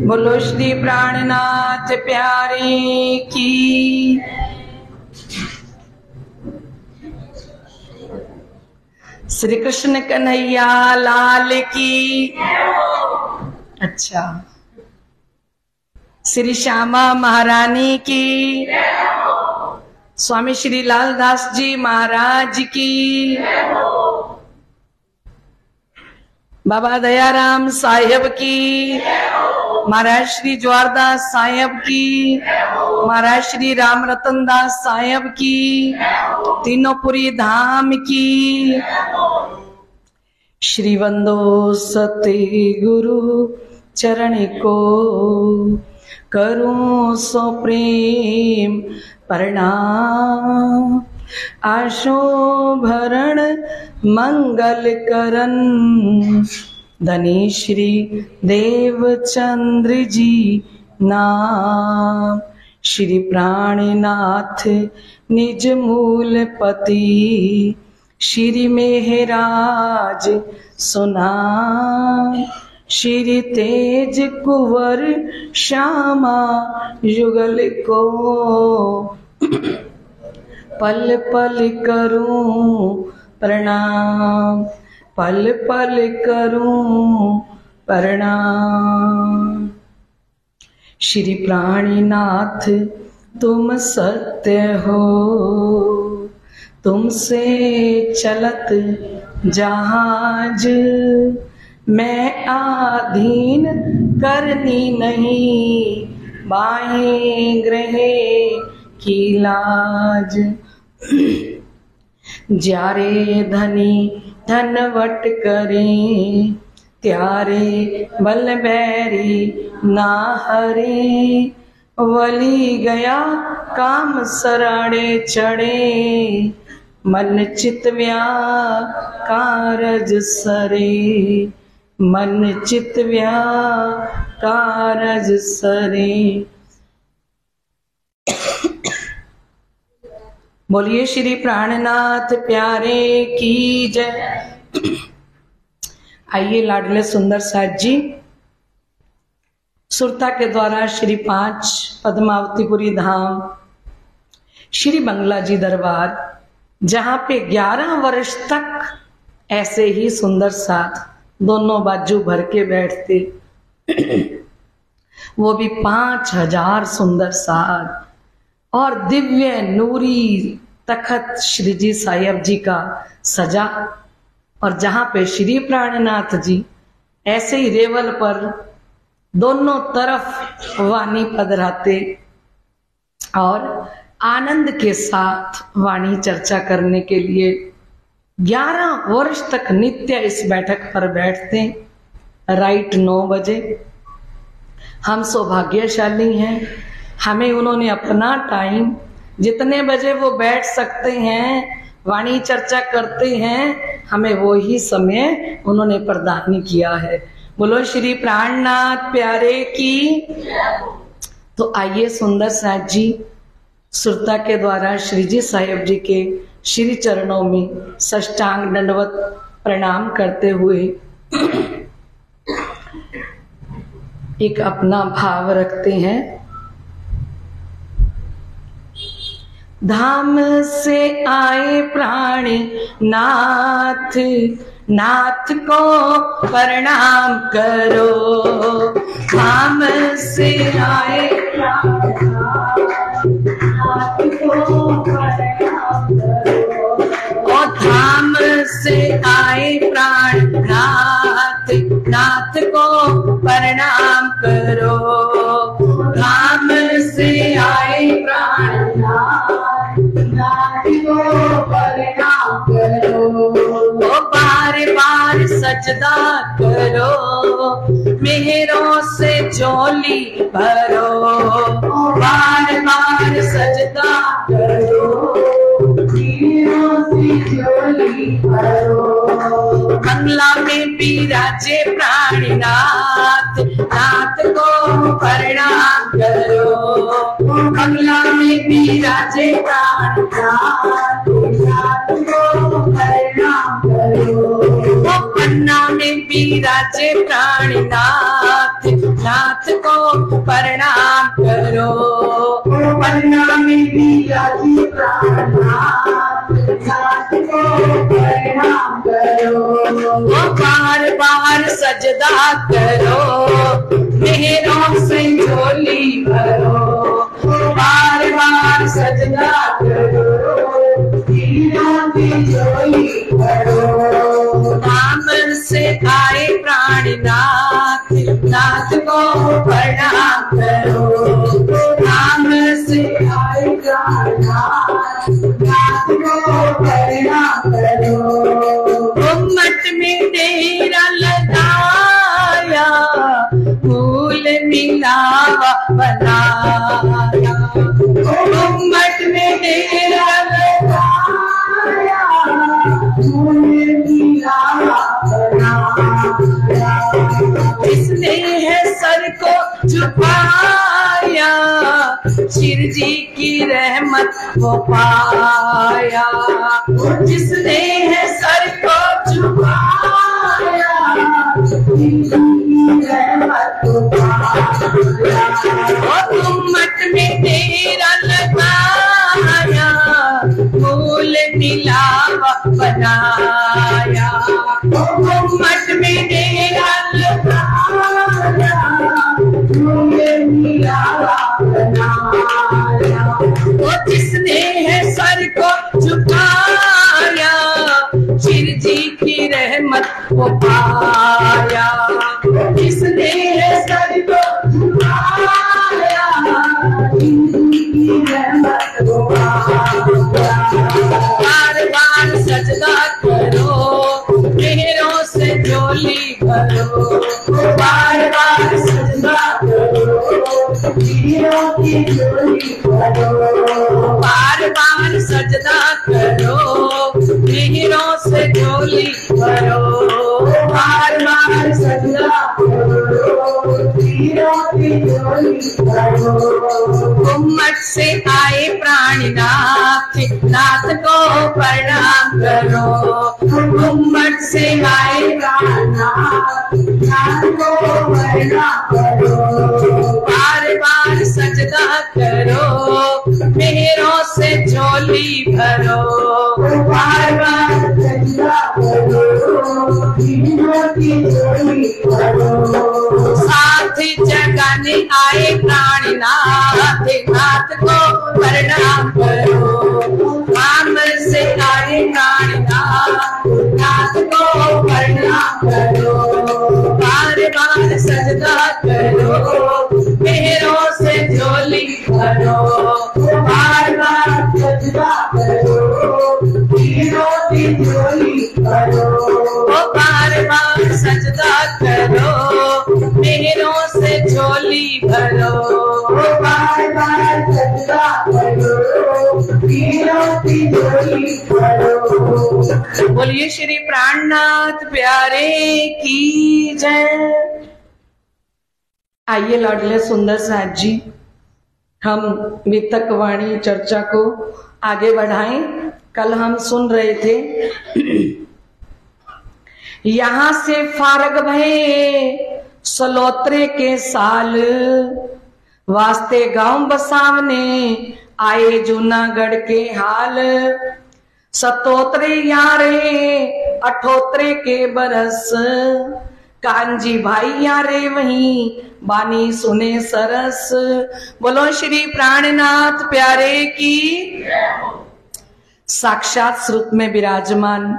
बोलो श्री प्राणनाथ प्यारे की। श्री कृष्ण कन्हैया लाल की। अच्छा, श्री श्यामा महारानी की। स्वामी श्री लालदास जी महाराज की। बाबा दयाराम साहेब की। महाराज श्री ज्वारदास साहेब की। महाराज श्री राम रतन दास साहेब की। तीनोंपुरी धाम की। श्री वंदो सती गुरु चरण को करूं सो प्रेम प्रणाम। आशो भरण मंगल करन धनी श्री देवचंद्र जी नाम। श्री प्राणनाथ निज मूल पति श्री मेहराज सुनाम। श्री तेज कुंवर श्यामा युगल को पल पल करूं प्रणाम। पल पल करूं प्रणाम। श्री प्राणनाथ तुम सत्य हो, तुमसे चलत जहाज। मैं आधीन करनी नहीं, बाहें ग्रहे की लाज। जारे धनी धनवट करें, त्यारे बल बैरी ना हरे। वली गया काम सराड़े चढ़े, मन चित कारज सरे। मन चित कारज सरे। बोलिए श्री प्राणनाथ प्यारे की जय। आइए लाडले सुंदर साथ जी सुरता के द्वारा श्री 5 पद्मावतीपुरी धाम श्री बंगला जी दरबार, जहां पे 11 वर्ष तक ऐसे ही सुंदर साथ दोनों बाजू भर के बैठते, वो भी 5000 सुंदर साथ और दिव्य नूरी तखत श्री जी साहेब जी का सजा। और जहां पे श्री प्राणनाथ जी ऐसे ही रेवल पर दोनों तरफ वाणी पधराते और आनंद के साथ वाणी चर्चा करने के लिए 11 वर्ष तक नित्य इस बैठक पर बैठते। राइट 9 बजे। हम सौभाग्यशाली हैं, हमें उन्होंने अपना टाइम, जितने बजे वो बैठ सकते हैं वाणी चर्चा करते हैं, हमें वो ही समय उन्होंने प्रदान किया है। बोलो श्री प्राणनाथ प्यारे की। तो आइए सुंदर साथ जी सुरता के द्वारा श्री जी साहेब जी के श्री चरणों में साष्टांग दंडवत प्रणाम करते हुए एक अपना भाव रखते हैं। धाम से आए प्राणी नाथ, नाथ को प्रणाम करो। धाम से आए प्राणी नाथ को प्रणाम करो। और धाम से आए प्राणनाथ, नाथ को प्रणाम करो। धाम से आए प्राणनाथ, नाथ को प्रणाम करो। ओ बार बार सजदा करो, मेहरों से झोली भरो। बार बार सजदा करो, मेहरों से झोली भरो। बंगला में विराजे प्राणनाथ, नाथ को प्रणाम करो। बंगला में विराजे प्राणनाथ, नाथ को प्रणाम करो। पन्ना में विराजे प्राणनाथ, नाथ को प्रणाम करो। प्रणाम दिया जी प्राणनाथ, नाथ को प्रणाम करो। बार बार सजदा करो, मेहरों से झोली भरो। बार बार सजदा करो, मेहरों की झोली भरो। नाम से आए प्राणनाथ, नाथ को प्रणाम करो। नाम से आए प्राणनाथ, नाथ को प्रणाम करो। उम्मत में डेरा लगाया, फूल मिलावा बनाया। उम्मत में डेरा लगाया, फूल मिलावा बनाया। जिसने है सर को झुकाया, शिर जी की रहमत को पाया। जिसने है सर को झुकाया, रहमत को पाया। उम्मत में डेरा लगाया, फूल मिलावा बनाया। उम्मत में डेरा लगाया, फूल मिलावा बनाया। जिसने है सर को झुकाया, शिर जी की रहमत को पाया। जिसने है सर को झुकाया, जिनकी रहमत को पाया। बार बार सजदा करो, मेहरों से झोली भरो। बार बार सजदा करो, मेहरों की झोली भरो। बार बार सजदा करो, मेहरों से झोली भरो। बार बार सजदा करो, मेहरों की झोली भरो। उम्मत से आए प्राणनाथ, नाथ को प्रणाम करो। उम्मत से आए प्राणनाथ, नाथ को प्रणाम करो। बार बार सजदा करो, मेहरों से झोली भरो। बार बार सजदा करो, मेहरों की झोली भरो। साथ जगाने आए प्राणनाथ, नाथ को प्रणाम करो। नाम से आए प्राणनाथ, नाथ को प्रणाम करो। बार बार सजदा करो, मेहरों से झोली भरो। बार बार सजदा करो, मेहरों की झोली भरो। बार बार सजदा करो, मेहरों से झोली भरो। बार बार सजदा करो, मेहरों की झोली भरो। बोलिए श्री प्राणनाथ प्यारे की जय। आइए लाडले सुंदर साथ जी, हम वितक वाणी चर्चा को आगे बढ़ाएं। कल हम सुन रहे थे, यहां से फारग भये सलोत्रे के साल, वास्ते गांव बसावने आए जूनागढ़ के हाल। सतोत्रे यारे अठोत्रे के बरस, कांजी भाई यारे वहीं बानी सुने सरस। बोलो श्री प्राणनाथ प्यारे की। साक्षात श्रुत में विराजमान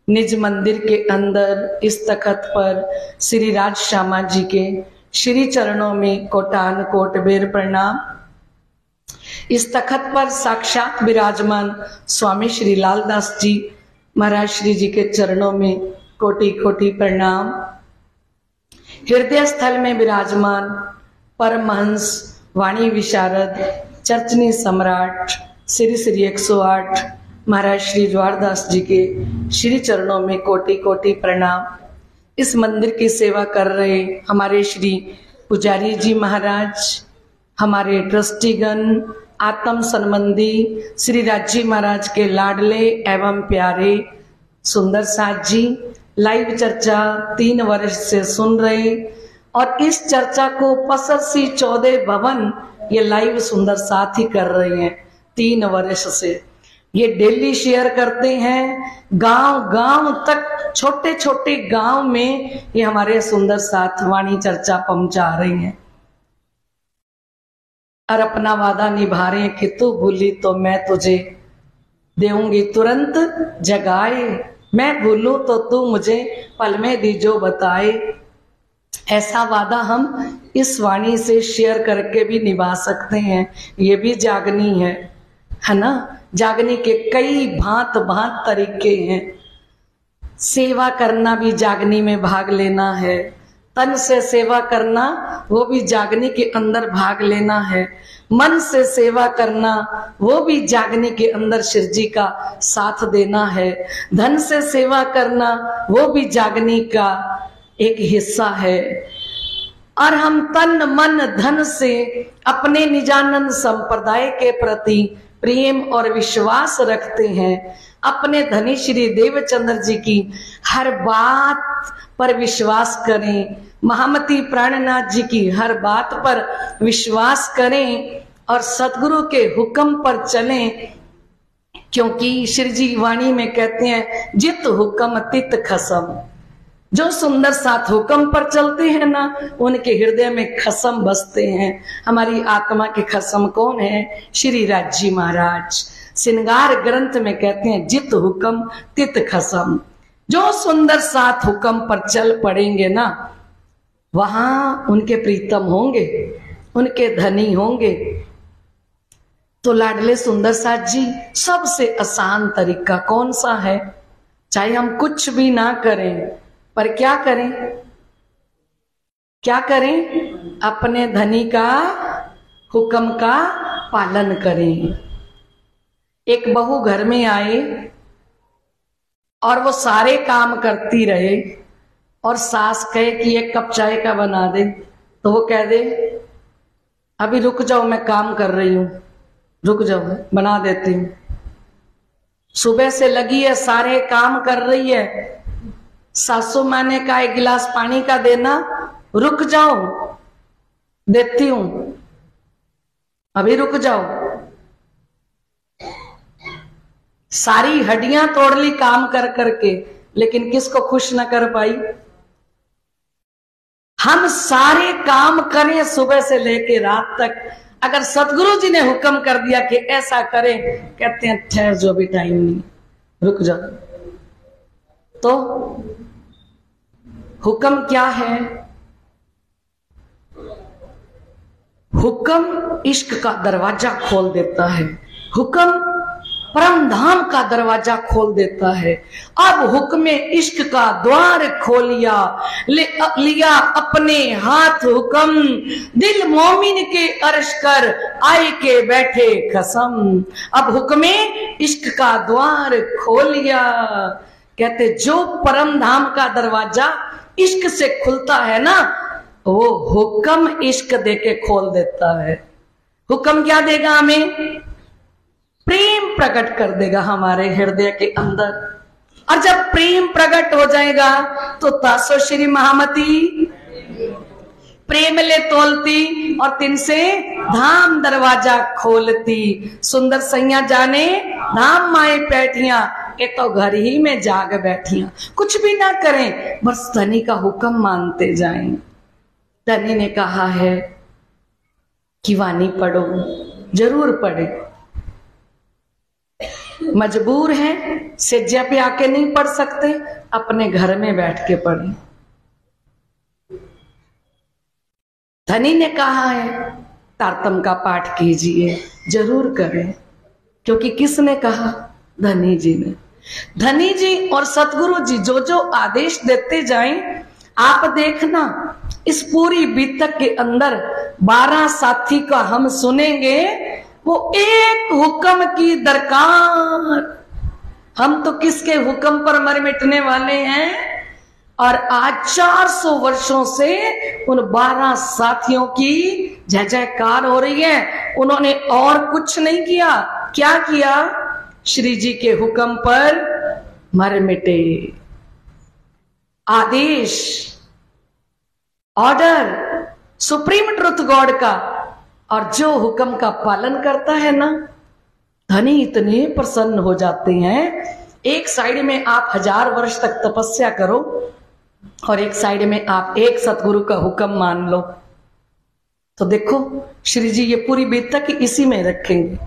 निज मंदिर के अंदर इस तखत पर श्री राज श्यामा जी के श्री चरणों में कोटान कोट बेर प्रणाम। इस तखत पर साक्षात विराजमान स्वामी श्री लालदास जी महाराज श्री जी के चरणों में कोटि कोटि प्रणाम। हृदय स्थल में विराजमान परमहंस वाणी विशारद चर्चनी सम्राट श्री श्री 108 महाराज श्री ज्वारदास जी के श्री चरणों में कोटि कोटि प्रणाम। इस मंदिर की सेवा कर रहे हमारे श्री पुजारी जी महाराज, हमारे ट्रस्टीगण, आत्म संबंधी श्री राजी महाराज के लाडले एवं प्यारे सुंदर साथ जी, लाइव चर्चा 3 वर्ष से सुन रहे और इस चर्चा को पसरसी 14 भवन ये लाइव सुंदर साथ ही कर रहे हैं 3 वर्ष से। ये डेली शेयर करते हैं, गांव गांव तक, छोटे छोटे गांव में ये हमारे सुंदर साथ वाणी चर्चा पहुंचा रहे हैं और अपना वादा निभा रहे हैं कि तू भूली तो मैं तुझे देऊंगी तुरंत जगाए, मैं भूलूं तो तू मुझे पल में दीजो बताए। ऐसा वादा हम इस वाणी से शेयर करके भी निभा सकते हैं। ये भी जागनी है ना। जागनी के कई भांत भांत तरीके हैं। सेवा करना भी जागनी में भाग लेना है, तन से सेवा करना वो भी जागनी के अंदर भाग लेना है, मन से सेवा करना वो भी जागनी के अंदर शिव जी का साथ देना है, धन से सेवा करना वो भी जागनी का एक हिस्सा है। और हम तन मन धन से अपने निजानंद संप्रदाय के प्रति प्रेम और विश्वास रखते हैं। अपने धनी श्री देवचंद्र जी की हर बात पर विश्वास करें, महामती प्राणनाथ जी की हर बात पर विश्वास करें और सतगुरु के हुक्म पर चलें, क्योंकि श्री जी वाणी में कहते हैं जित हुक्म तित खसम। जो सुंदर साथ हुक्म पर चलते हैं ना, उनके हृदय में खसम बसते हैं। हमारी आत्मा के खसम कौन है? श्री राज जी महाराज श्रृंगार ग्रंथ में कहते हैं जित हुक्म तित खसम। जो सुंदर साथ हुक्म पर चल पड़ेंगे ना, वहां उनके प्रीतम होंगे, उनके धनी होंगे। तो लाडले सुंदर साथ जी, सबसे आसान तरीका कौन सा है? चाहे हम कुछ भी ना करें, पर क्या करें? क्या करें? अपने धनी का हुक्म का पालन करें। एक बहू घर में आए और वो सारे काम करती रहे और सास कहे कि एक कप चाय का बना दे, तो वो कह दे अभी रुक जाओ, मैं काम कर रही हूं, रुक जाओ बना देती हूं। सुबह से लगी है, सारे काम कर रही है, सासू माँ ने कहा 1 गिलास पानी का देना, रुक जाओ देती हूं, अभी रुक जाओ। सारी हड्डियां तोड़ ली काम कर करके, लेकिन किसको खुश न कर पाई? हम सारे काम करें सुबह से लेके रात तक, अगर सतगुरु जी ने हुक्म कर दिया कि ऐसा करें, कहते हैं ठहर जो, अभी टाइम नहीं, रुक जाओ। तो हुक्म क्या है? हुक्म इश्क का दरवाजा खोल देता है, हुक्म परम धाम का दरवाजा खोल देता है। अब हुक्म इश्क का द्वार खोलिया, लिया अपने हाथ हुक्म, दिल मोमिन के अर्श कर आए के बैठे कसम। अब हुक्म इश्क का द्वार खोलिया, कहते जो परम धाम का दरवाजा इश्क से खुलता है ना, वो हुक्म इश्क देके खोल देता है। हुक्म क्या देगा हमें? प्रेम प्रकट कर देगा हमारे हृदय के अंदर। और जब प्रेम प्रकट हो जाएगा तो तासो श्री महामती प्रेम ले तोलती और तिन से धाम दरवाजा खोलती। सुंदर सैया जाने धाम माए बैठिया, ये तो घर ही में जाग बैठिया। कुछ भी ना करें, बस धनी का हुक्म मानते जाएं। धनी ने कहा है कि वाणी पढ़ो, जरूर पढ़े। मजबूर हैं, सेज्या पे आके नहीं पढ़ सकते, अपने घर में बैठ के पढ़े। धनी ने कहा है तारतम का पाठ कीजिए, जरूर करें। क्योंकि किसने कहा? धनी जी ने। धनी जी और सतगुरु जी जो जो आदेश देते जाएं, आप देखना इस पूरी बीतक के अंदर 12 साथी का हम सुनेंगे, वो एक हुक्म की दरकार। हम तो किसके हुक्म पर मर मिटने वाले हैं? और आज 400 वर्षों से उन 12 साथियों की जय जयकार हो रही है। उन्होंने और कुछ नहीं किया। क्या किया? श्री जी के हुक्म पर मर मिटे। आदेश ऑर्डर सुप्रीम ट्रुथ गॉड का, और जो हुक्म का पालन करता है ना, धनी इतने प्रसन्न हो जाते हैं। एक साइड में आप 1000 वर्ष तक तपस्या करो और एक साइड में आप एक सतगुरु का हुक्म मान लो, तो देखो श्री जी ये पूरी बेता की इसी में रखेंगे।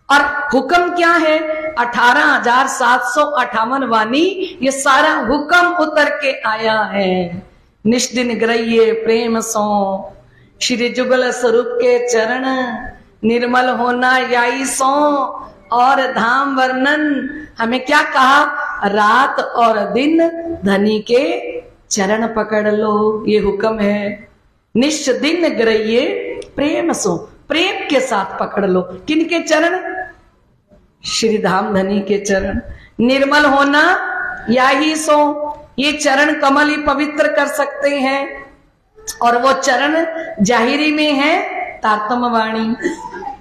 और हुक्म क्या है? 18,758 वाणी, ये सारा हुक्म उतर के आया है। निष्दिन ग्रह्य प्रेम सो श्री जुगल स्वरूप के चरण, निर्मल होना याई सो, और धाम वर्णन हमें क्या कहा? रात और दिन धनी के चरण पकड़ लो, ये हुक्म है। निष्दिन ग्रह्य प्रेम सो, प्रेम के साथ पकड़ लो। किनके चरण? श्री धाम धनी के चरण। निर्मल होना या ही सो, ये चरण कमल ही पवित्र कर सकते हैं, और वो चरण जाहिरी में है तारतम वाणी।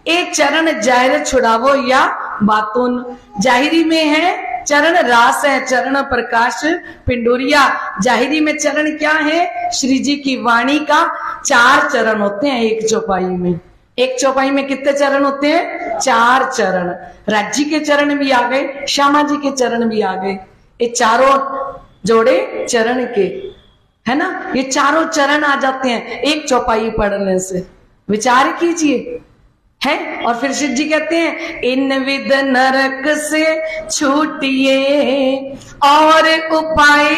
एक चरण जाहिर छुड़ावो या बातुन, जाहिरी में है चरण रास है, चरण प्रकाश पिंडुरिया। जाहिरी में चरण क्या है? श्री जी की वाणी का 4 चरण होते हैं एक चौपाई में। एक चौपाई में कितने चरण होते हैं? 4 चरण। राज्य के चरण भी आ गए, श्यामा जी के चरण भी आ गए। ये चारों जोड़े चरण के, है ना, ये चारों चरण आ जाते हैं एक चौपाई पढ़ने से। विचार कीजिए, है। और फिर शिव जी कहते हैं, इन विद नरक से छूटिए और उपाय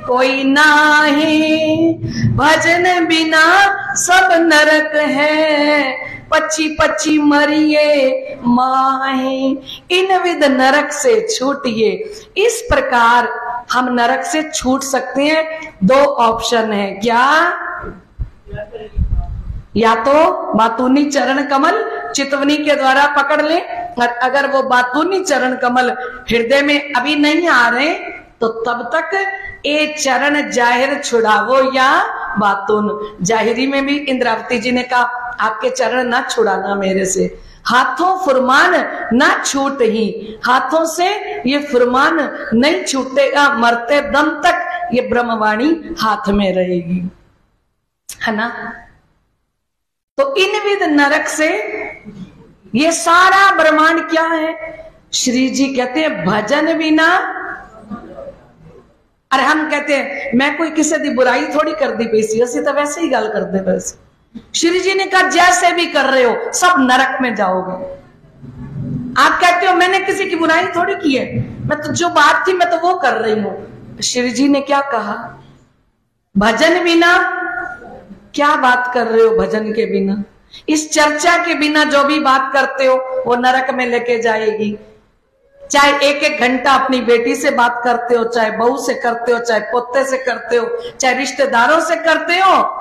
कोई नाही, भजन बिना सब नरक है, पची पची मरिए माहे। इन विद नरक से छूटिए, इस प्रकार हम नरक से छूट सकते हैं। 2 ऑप्शन है, क्या? या तो बातूनी चरण कमल चितवनी के द्वारा पकड़ ले, और अगर वो बातूनी चरण कमल हृदय में अभी नहीं आ रहे, तो तब तक ए चरण जाहिर छुड़ावो या बातून। जाहिरी में भी इंद्रावती जी ने कहा, आपके चरण ना छुड़ाना मेरे से, हाथों फुरमान ना छूट ही, हाथों से ये फुरमान नहीं छूटेगा, मरते दम तक ये ब्रह्मवाणी हाथ में रहेगी, है ना। तो इन विद नरक से, ये सारा ब्रह्मांड क्या है? श्री जी कहते हैं भजन बिना। अरे हम कहते हैं मैं कोई किसी दी बुराई थोड़ी कर दी पैसी, असि तो वैसे ही गल कर दे बस। श्री जी ने कहा जैसे भी कर रहे हो सब नरक में जाओगे। आप कहते हो मैंने किसी की बुराई थोड़ी की है, मैं तो जो बात थी मैं तो वो कर रही हूं। श्री जी ने क्या कहा? भजन बिना। क्या बात कर रहे हो भजन के बिना? इस चर्चा के बिना जो भी बात करते हो वो नरक में लेके जाएगी। चाहे 1-1 घंटा अपनी बेटी से बात करते हो, चाहे बहू से करते हो, चाहे पोते से करते हो, चाहे रिश्तेदारों से करते हो,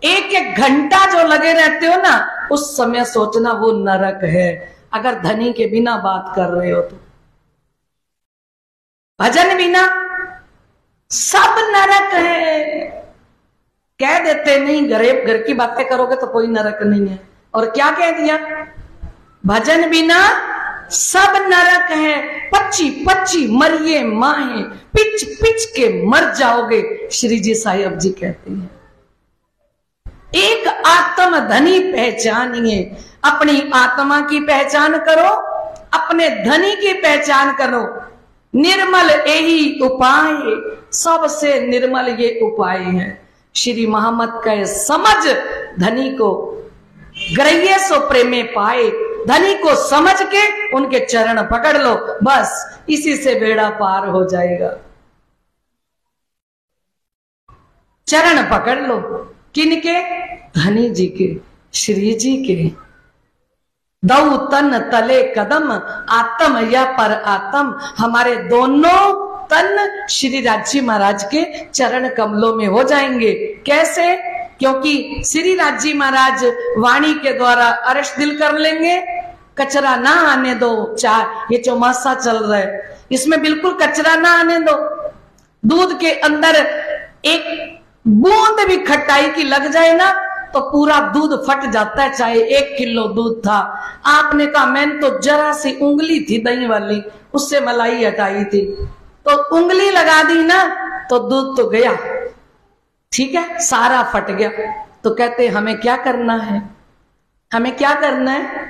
1-1 घंटा जो लगे रहते हो ना, उस समय सोचना वो नरक है, अगर धनी के बिना बात कर रहे हो तो। भजन बिना सब नरक है। कह देते नहीं, घर की बातें करोगे तो कोई नरक नहीं है, और क्या कह दिया? भजन बिना सब नरक है, पच्ची पच्ची मरिए माहे, पिच पिच के मर जाओगे। श्री जी साहिब जी कहते हैं एक आत्म धनी पहचानिए, अपनी आत्मा की पहचान करो, अपने धनी की पहचान करो। निर्मल यही उपाय, सबसे निर्मल ये उपाय है। श्री मोहम्मद का समझ धनी को ग्रह्य सो प्रेमे पाए, धनी को समझ के उनके चरण पकड़ लो, बस इसी से बेड़ा पार हो जाएगा। चरण पकड़ लो, किनके? धनी जी के, श्री जी के। दऊ तन तले कदम, आत्म या पर आत्म, हमारे दोनों तन श्री राजी महाराज के चरण कमलों में हो जाएंगे। कैसे? क्योंकि श्री राजी महाराज वाणी के द्वारा अर्श दिल कर लेंगे। कचरा ना आने दो, चाहे ये चौमासा चल रहा है इसमें बिल्कुल कचरा ना आने दो। दूध के अंदर एक बूंद भी खटाई की लग जाए ना तो पूरा दूध फट जाता है, चाहे 1 किलो दूध था। आपने कहा मैंने तो जरा सी उंगली थी दही वाली, उससे मलाई हटाई थी, तो उंगली लगा दी ना तो दूध तो गया। ठीक है, सारा फट गया। तो कहते हमें क्या करना है, हमें क्या करना है?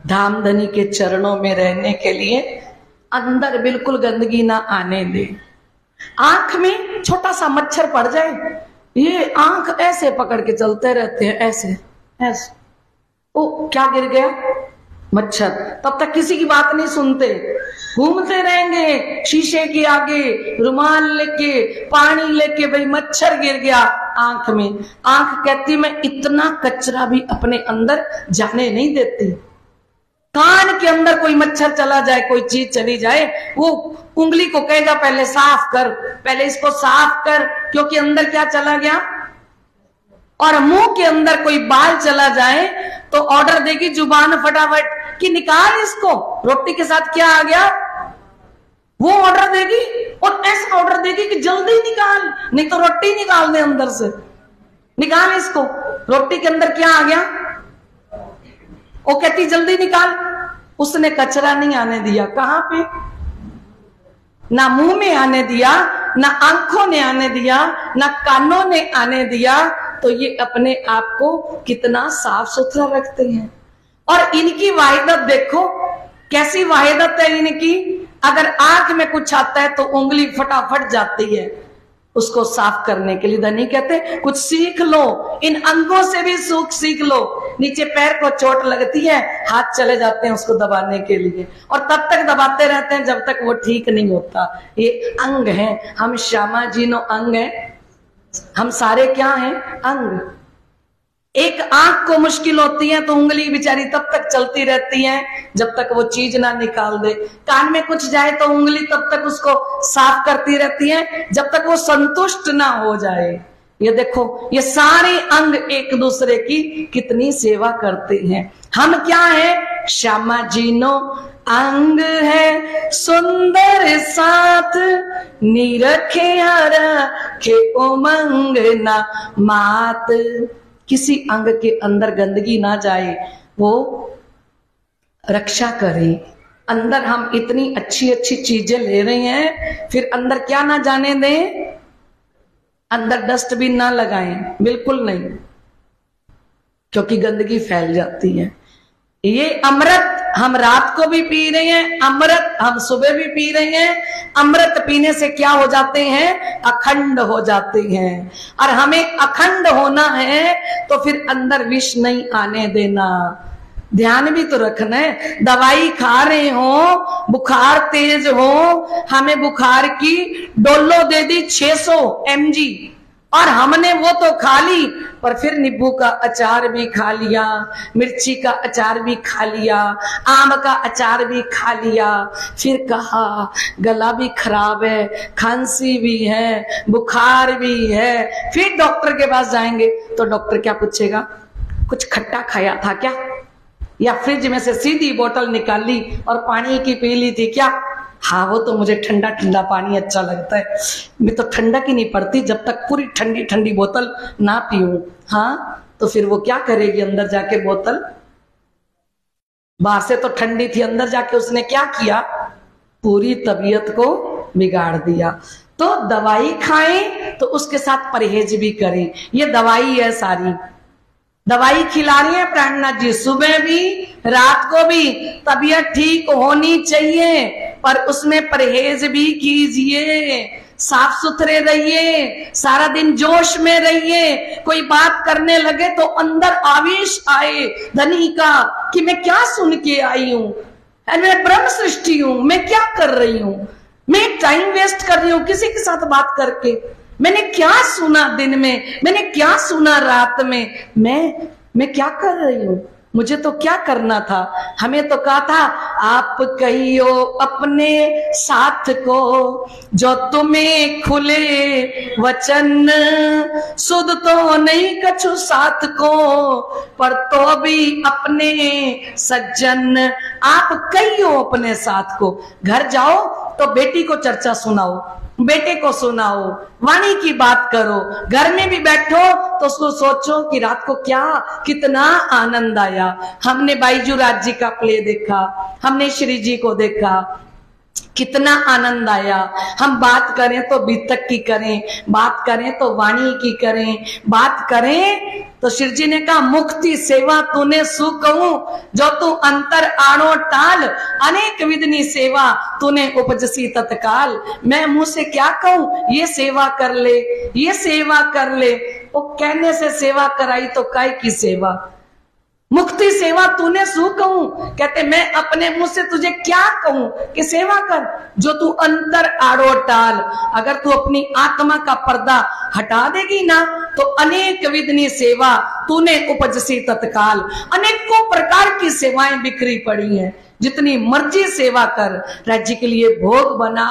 धामधनी के चरणों में रहने के लिए अंदर बिल्कुल गंदगी ना आने दे। आंख में छोटा सा मच्छर पड़ जाए, ये आंख ऐसे पकड़ के चलते रहते हैं, ऐसे ऐसे, ओ क्या गिर गया मच्छर, तब तक किसी की बात नहीं सुनते, घूमते रहेंगे शीशे के आगे, रुमाल लेके, पानी लेके, भाई मच्छर गिर गया आंख में। आंख कहती मैं इतना कचरा भी अपने अंदर जाने नहीं देती। कान के अंदर कोई मच्छर चला जाए, कोई चीज चली जाए, वो उंगली को कहेगा पहले साफ कर, पहले इसको साफ कर, क्योंकि अंदर क्या चला गया। और मुंह के अंदर कोई बाल चला जाए तो ऑर्डर देगी जुबान फटाफट कि निकाल इसको, रोटी के साथ क्या आ गया वो ऑर्डर देगी, और ऐसा ऑर्डर देगी कि जल्दी निकाल, नहीं तो रोटी निकाल दे अंदर से, निकाल इसको, रोटी के अंदर क्या आ गया। वो कहती जल्दी निकाल। उसने कचरा नहीं आने दिया, कहां पे, ना मुंह में आने दिया, ना आंखों ने आने दिया, ना कानों ने आने दिया। तो ये अपने आप को कितना साफ सुथरा रखते हैं। और इनकी वाहिदत देखो, कैसी वाहिदत है इनकी। अगर आंख में कुछ आता है तो उंगली फटाफट जाती है उसको साफ करने के लिए। धनी कहते कुछ सीख लो, इन अंगों से भी सुख सीख लो। नीचे पैर को चोट लगती है, हाथ चले जाते हैं उसको दबाने के लिए, और तब तक दबाते रहते हैं जब तक वो ठीक नहीं होता। ये अंग है, हम श्यामा जी नो अंग है, हम सारे क्या हैं, अंग। एक आंख को मुश्किल होती है तो उंगली बेचारी तब तक चलती रहती है जब तक वो चीज ना निकाल दे। कान में कुछ जाए तो उंगली तब तक उसको साफ करती रहती है जब तक वो संतुष्ट ना हो जाए। ये देखो, ये सारे अंग एक दूसरे की कितनी सेवा करते हैं। हम क्या है, श्यामा जी नो अंग है सुंदर साथ, निरखे रखे उमंग ना मात। किसी अंग के अंदर गंदगी ना जाए, वो रक्षा करे। अंदर हम इतनी अच्छी अच्छी चीजें ले रहे हैं, फिर अंदर क्या ना जाने दें, अंदर डस्टबिन ना लगाएं, बिल्कुल नहीं, क्योंकि गंदगी फैल जाती है। ये अमृत हम रात को भी पी रहे हैं, अमृत हम सुबह भी पी रहे हैं। अमृत पीने से क्या हो जाते हैं, अखंड हो जाते हैं। और हमें अखंड होना है तो फिर अंदर विष नहीं आने देना। ध्यान भी तो रखना है। दवाई खा रहे हो, बुखार तेज हो, हमें बुखार की डोलो दे दी 600 mg, और हमने वो तो खा ली, पर फिर नींबू का अचार भी खा लिया, मिर्ची का अचार भी खा लिया, आम का अचार भी खा लिया, फिर कहा गला भी खराब है, खांसी भी है, बुखार भी है। फिर डॉक्टर के पास जाएंगे तो डॉक्टर क्या पूछेगा, कुछ खट्टा खाया था क्या, या फ्रिज में से सीधी बोतल निकाली और पानी की पी ली थी क्या। हाँ, वो तो मुझे ठंडा ठंडा पानी अच्छा लगता है, मैं तो ठंडा की नहीं पड़ती जब तक पूरी ठंडी ठंडी बोतल ना पीऊं। हाँ, तो फिर वो क्या करेगी, अंदर जाके बोतल, बाहर से तो ठंडी थी, अंदर जाके उसने क्या किया, पूरी तबीयत को बिगाड़ दिया। तो दवाई खाएं तो उसके साथ परहेज भी करें। ये दवाई है सारी, दवाई खिला रही है प्राणनाथ जी, सुबह भी रात को भी। तबीयत ठीक होनी चाहिए, पर उसमें परहेज भी कीजिए, साफ सुथरे रहिए, सारा दिन जोश में रहिए। कोई बात करने लगे तो अंदर आवेश आए धनी का कि मैं क्या सुन के आई हूं, मैं ब्रह्म सृष्टि हूं, मैं क्या कर रही हूं, मैं टाइम वेस्ट कर रही हूं किसी के साथ बात करके। मैंने क्या सुना दिन में, मैंने क्या सुना रात में, मैं क्या कर रही हूं, मुझे तो क्या करना था। हमें तो कहा था आप कहियो अपने साथ को, जो तुम्हें खुले वचन, सुध तो नहीं कछु साथ को, पर तो भी अपने सज्जन। आप कहियो अपने साथ को, घर जाओ तो बेटी को चर्चा सुनाओ, बेटे को सुनाओ, वाणी की बात करो। घर में भी बैठो तो उसको सोचो कि रात को क्या कितना आनंद आया। हमने बाईजू राज जी का प्ले देखा, हमने श्री जी को देखा, कितना आनंद आया। हम बात करें तो बीतक की करें, बात करें तो वाणी की करें, बात करें तो शिव जी ने कहा मुक्ति सेवा तूने सु कहूं, जो तू अंतर आड़ो टाल, अनेक विधनी सेवा तूने उपजसी तत्काल। मैं मुंह से क्या कहूं, ये सेवा कर ले, ये सेवा कर ले। वो कहने से सेवा कराई तो काय की सेवा। मुक्ति सेवा तूने सु कहूं, कहते मैं अपने मुंह से तुझे क्या कहूं कि सेवा कर, जो तू अंतर आड़ो टाल। अगर तू अपनी आत्मा का पर्दा हटा देगी ना तो अनेक विधनी सेवा तूने उपजसी तत्काल। अनेकों प्रकार की सेवाएं बिखरी पड़ी हैं, जितनी मर्जी सेवा कर। राज्य के लिए भोग बना,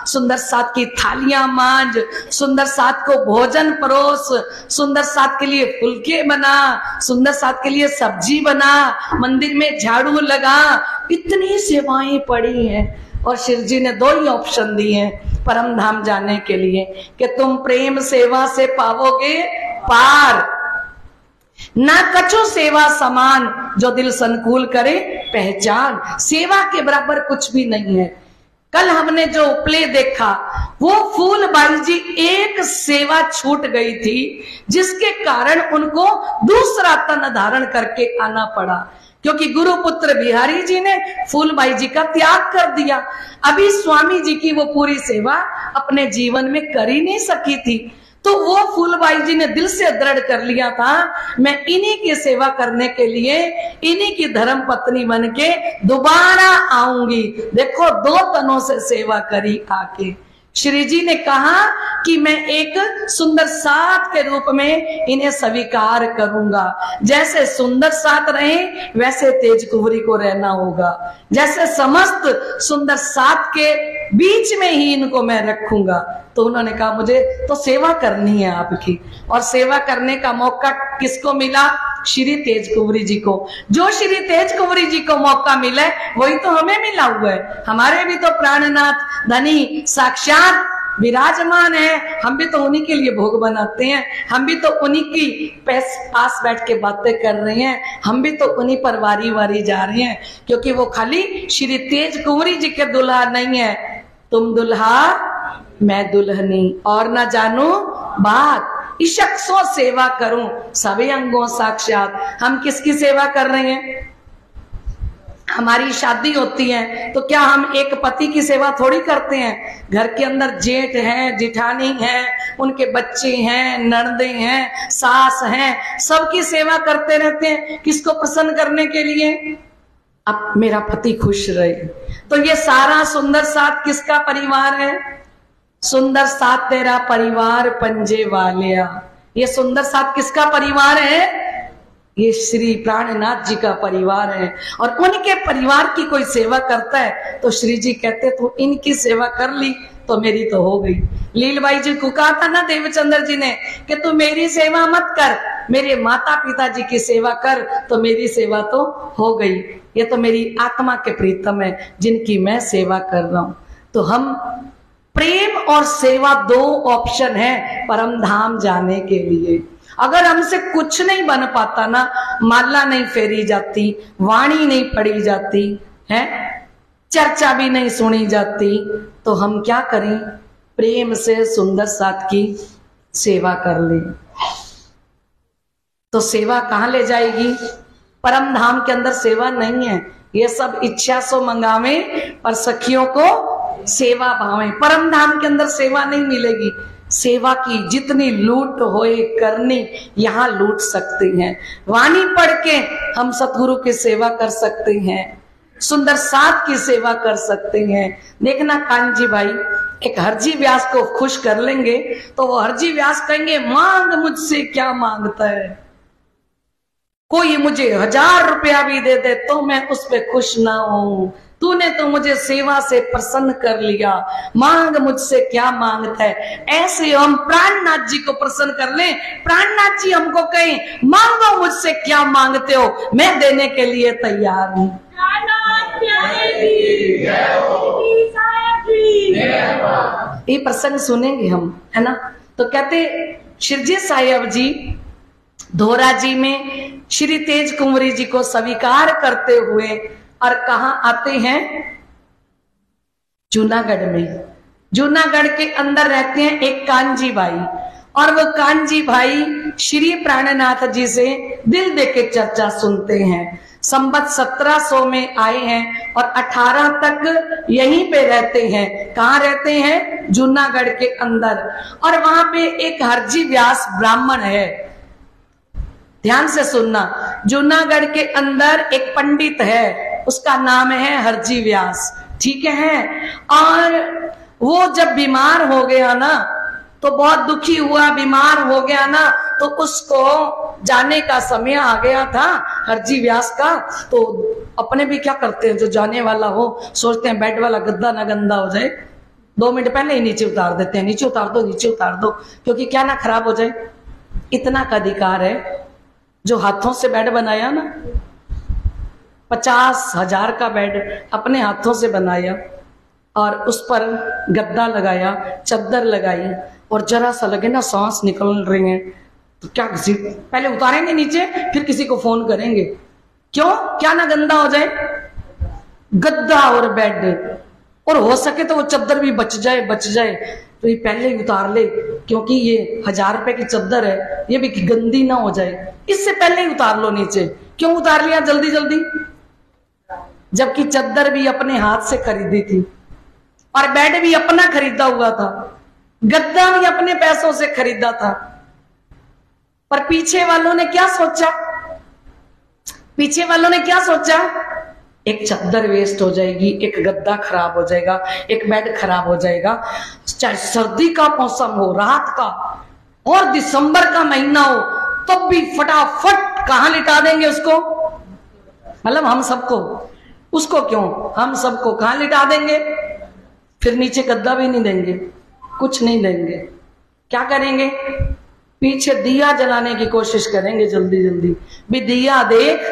सुंदर साथ की थालियां मांज, सुंदर साथ को भोजन परोस, सुंदर साथ के लिए फुलके बना, सुंदर साथ के लिए सब्जी बना, मंदिर में झाड़ू लगा। इतनी सेवाएं पड़ी हैं और शिव जी ने दो ही ऑप्शन दिए हैं परम धाम जाने के लिए कि तुम प्रेम सेवा से पाओगे पार, ना कछु सेवा समान, जो दिल संकुल करे पहचान। सेवा के बराबर कुछ भी नहीं है। कल हमने जो प्ले देखा वो फूलबाई जी एक सेवा छूट गई थी, जिसके कारण उनको दूसरा तन धारण करके आना पड़ा, क्योंकि गुरुपुत्र बिहारी जी ने फूलबाई जी का त्याग कर दिया। अभी स्वामी जी की वो पूरी सेवा अपने जीवन में कर ही नहीं सकी थी, तो वो फूलबाई जी ने दिल से दृढ़ कर लिया था मैं इन्हीं की सेवा करने के लिए, इन्हीं की धर्म पत्नी बन के दोबारा आऊंगी। देखो दो तनों से सेवा करी आके। श्री जी ने कहा कि मैं एक सुंदर साथ के रूप में इन्हें स्वीकार करूंगा। जैसे सुंदर साथ रहे वैसे तेज कुंवरी को रहना होगा, जैसे समस्त सुंदर साथ के बीच में ही इनको मैं रखूंगा। तो उन्होंने कहा मुझे तो सेवा करनी है आपकी, और सेवा करने का मौका किसको मिला? श्री तेज कुंवरी जी को। जो श्री तेज कुंवरी जी को मौका मिला वही तो हमें मिला हुआ है। हमारे भी तो प्राणनाथ धनी साक्षात विराजमान है, हम भी तो उन्हीं के लिए भोग बनाते हैं, हम भी तो उन्हीं की पास बैठ के बातें कर रहे हैं, हम भी तो उन्हीं पर वारी वारी जा रहे हैं, क्योंकि वो खाली श्री तेज कुंवरी जी के दुल्हा नहीं है। तुम दुल्हा मैं दुल्हनी, और ना जानू बात इशक सो सेवा करूं सभी अंगों साक्षात। हम किसकी सेवा कर रहे हैं? हमारी शादी होती है तो क्या हम एक पति की सेवा थोड़ी करते हैं? घर के अंदर जेठ है, जिठानी है, उनके बच्चे हैं, ननदे हैं, सास हैं, सबकी सेवा करते रहते हैं। किसको प्रसन्न करने के लिए? अब मेरा पति खुश रहे। तो ये सारा सुंदर साथ किसका परिवार है? सुंदर साथ तेरा परिवार पंजे वालिया। ये सुंदर साथ किसका परिवार है? ये श्री प्राणनाथ जी का परिवार है। और उनके परिवार की कोई सेवा करता है तो श्री जी कहते तू इनकी सेवा कर ली तो मेरी तो हो गई। लीलबाई जी को कहा था ना देवचंद्र जी ने कि तू मेरी सेवा मत कर, मेरे माता पिता जी की सेवा कर तो मेरी सेवा तो हो गई। ये तो मेरी आत्मा के प्रीतम है जिनकी मैं सेवा कर रहा हूं। तो हम प्रेम और सेवा दो ऑप्शन है परम धाम जाने के लिए। अगर हमसे कुछ नहीं बन पाता ना, माला नहीं फेरी जाती, वाणी नहीं पढ़ी जाती है, चर्चा भी नहीं सुनी जाती, तो हम क्या करें? प्रेम से सुंदर साथ की सेवा कर ले। तो सेवा कहां ले जाएगी? परम धाम के अंदर सेवा नहीं है। ये सब इच्छा सो मंगावे और सखियों को सेवा भावे। परम धाम के अंदर सेवा नहीं मिलेगी। सेवा की जितनी लूट होए करनी यहां लूट सकते हैं। वाणी पढ़ के हम सतगुरु की सेवा कर सकते हैं, सुंदर साथ की सेवा कर सकते हैं। देखना कांजी भाई एक हरजी व्यास को खुश कर लेंगे तो वो हरजी व्यास कहेंगे मांग मुझसे क्या मांगता है, कोई मुझे 1000 रुपया भी दे दे तो मैं उस पे खुश ना हूं। तूने तो मुझे सेवा से प्रसन्न कर लिया, मांग मुझसे क्या मांगता है। ऐसे हम प्राणनाथ जी को प्रसन्न कर लें, प्राणनाथ जी हमको कहें मांगो मुझसे क्या मांगते हो, मैं देने के लिए तैयार हूं। ये प्रसंग सुनेंगे हम, है ना। तो कहते शिवजी साहेब जी धोरा जी में श्री तेज कुंवरी जी को स्वीकार करते हुए और कहां आते हैं? जूनागढ़ में। जूनागढ़ के अंदर रहते हैं एक कांजी भाई, और वो कांजी भाई श्री प्राणनाथ जी से दिल दे के चर्चा सुनते हैं। संबत 1700 में आए हैं और 18 तक यहीं पे रहते हैं। कहाँ रहते हैं? जूनागढ़ के अंदर। और वहां पे एक हरजी व्यास ब्राह्मण है, ध्यान से सुनना। जूनागढ़ के अंदर एक पंडित है, उसका नाम है हरजी व्यास, ठीक है। और वो जब बीमार हो गया ना, तो बहुत दुखी हुआ, बीमार हो गया ना, तो उसको जाने का समय आ गया था हरजी व्यास का। तो अपने भी क्या करते हैं, जो जाने वाला हो सोचते हैं बेड वाला गद्दा ना गंदा हो जाए, 2 मिनट पहले ही नीचे उतार देते हैं, नीचे उतार दो, नीचे उतार दो, क्योंकि क्या ना खराब हो जाए। इतना का अधिकार है। जो हाथों से बेड बनाया ना, 50,000 का बेड अपने हाथों से बनाया, और उस पर गद्दा लगाया, चद्दर लगाई, और जरा सा लगे ना सांस निकल रही है, तो क्या किसी पहले उतारेंगे नीचे, फिर किसी को फोन करेंगे। क्यों? क्या ना गंदा हो जाए। गद्दा और बेड, और हो सके तो वो चद्दर भी बच जाए, तो ये पहले ही उतार ले, क्योंकि ये 1000 रुपए की चद्दर है, ये भी गंदी ना हो जाए, इससे पहले ही उतार लो नीचे। क्यों उतार लिया जल्दी जल्दी? जबकि चद्दर भी अपने हाथ से खरीदी थी, और बेड भी अपना खरीदा हुआ था, गद्दा भी अपने पैसों से खरीदा था। पर पीछे वालों ने क्या सोचा? पीछे वालों ने क्या सोचा? एक चद्दर वेस्ट हो जाएगी, एक गद्दा खराब हो जाएगा, एक बेड खराब हो जाएगा। चाहे सर्दी का मौसम हो, रात का, और दिसंबर का महीना हो, तब भी फटाफट कहां लिटा देंगे उसको? मतलब हम सबको, उसको क्यों, हम सबको कहां लिटा देंगे? फिर नीचे गद्दा भी नहीं देंगे, कुछ नहीं देंगे। क्या करेंगे? पीछे दिया जलाने की कोशिश करेंगे जल्दी जल्दी। भी दिया देख,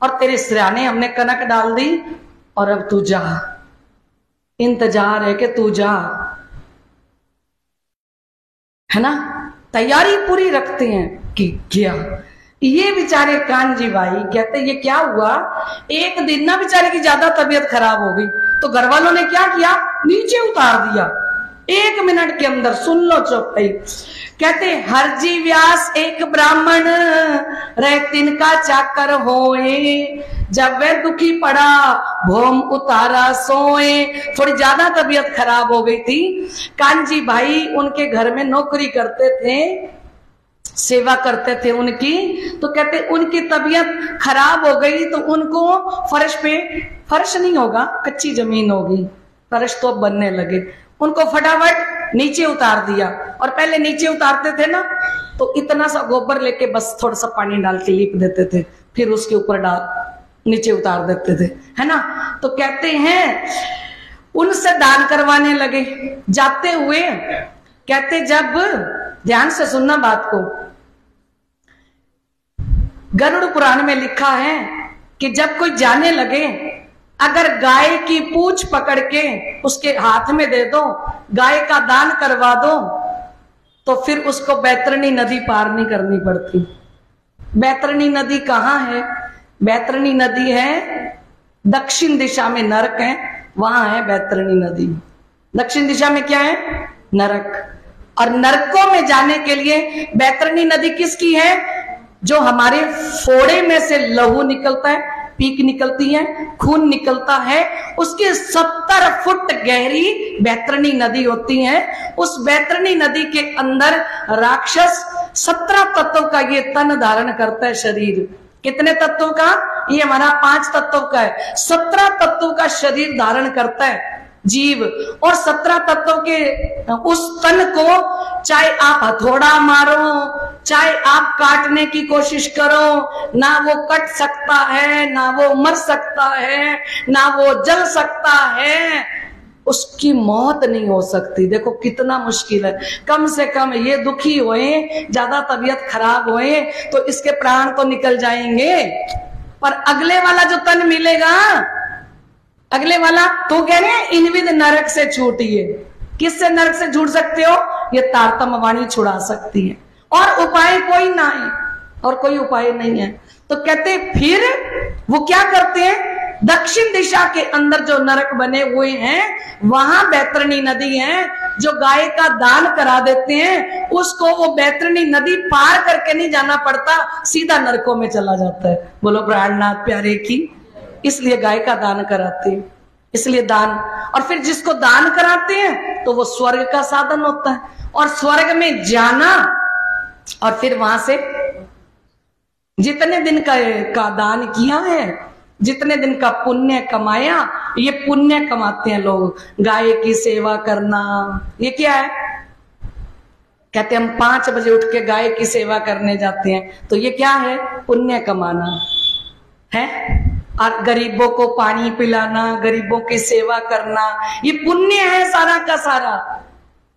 और तेरे सिराने हमने कनक डाल दी, और अब तू जा, इंतजार है कि तू जा, है ना। तैयारी पूरी रखते हैं कि क्या। ये बेचारे कांजी भाई कहते ये क्या हुआ, एक दिन ना बेचारे की ज्यादा तबीयत खराब हो गई, तो घर वालों ने क्या किया, नीचे उतार दिया 1 मिनट के अंदर। सुन लो चौपाई, कहते हरजी व्यास एक ब्राह्मण रह तिनका चाकर होए, जब वे दुखी पड़ा भोम उतारा सोए। थोड़ी ज्यादा तबीयत खराब हो गई थी। कांजी भाई उनके घर में नौकरी करते थे, सेवा करते थे उनकी। तो कहते उनकी तबीयत खराब हो गई, तो उनको फर्श पे, फर्श नहीं होगा, कच्ची जमीन होगी, फर्श तो बनने लगे, उनको फटाफट नीचे उतार दिया। और पहले नीचे उतारते थे ना, तो इतना सा गोबर लेके बस थोड़ा सा पानी डाल के लीप देते थे, फिर उसके ऊपर डाल नीचे उतार देते थे, है ना। तो कहते हैं उनसे दान करवाने लगे जाते हुए। कहते जब, ध्यान से सुनना बात को, गरुड़ पुराण में लिखा है कि जब कोई जाने लगे, अगर गाय की पूंछ पकड़ के उसके हाथ में दे दो, गाय का दान करवा दो, तो फिर उसको बैतरणी नदी पार नहीं करनी पड़ती। बैतरणी नदी कहाँ है? बैतरणी नदी है दक्षिण दिशा में, नरक है, वहां है बैतरणी नदी। दक्षिण दिशा में क्या है? नरक। और नरकों में जाने के लिए बैतरणी नदी किसकी है? जो हमारे फोड़े में से लहू निकलता है, पीक निकलती है, खून निकलता है, उसके 70 फुट गहरी बैतरणी नदी होती है। उस बैतरणी नदी के अंदर राक्षस 17 तत्वों का ये तन धारण करता है शरीर। कितने तत्वों का? ये हमारा 5 तत्वों का है। 17 तत्वों का शरीर धारण करता है जीव। और 17 तत्वों के उस तन को चाहे आप हथौड़ा मारो, चाहे आप काटने की कोशिश करो, ना वो कट सकता है, ना वो मर सकता है, ना वो जल सकता है, उसकी मौत नहीं हो सकती। देखो कितना मुश्किल है। कम से कम ये दुखी होए, ज्यादा तबीयत खराब होए, तो इसके प्राण तो निकल जाएंगे, पर अगले वाला जो तन मिलेगा, अगले वाला तो कह रहे हैं इनविद नरक से छूटिए। किससे नरक से छूट सकते हो? ये तारतम वाणी छुड़ा सकती है, और उपाय कोई ना है, और कोई उपाय नहीं है। तो कहते फिर वो क्या करते हैं? दक्षिण दिशा के अंदर जो नरक बने हुए हैं वहां बैतरणी नदी है। जो गाय का दान करा देते हैं उसको वो बैतरणी नदी पार करके नहीं जाना पड़ता, सीधा नरकों में चला जाता है। बोलो प्राणनाथ प्यारे की। इसलिए गाय का दान कराते हैं, इसलिए दान। और फिर जिसको दान कराते हैं तो वो स्वर्ग का साधन होता है, और स्वर्ग में जाना और फिर वहां से जितने दिन का दान किया है, जितने दिन का पुण्य कमाया, ये पुण्य कमाते हैं लोग। गाय की सेवा करना ये क्या है? कहते हम 5 बजे उठ के गाय की सेवा करने जाते हैं, तो ये क्या है? पुण्य कमाना है। और गरीबों को पानी पिलाना, गरीबों की सेवा करना, ये पुण्य है सारा का सारा,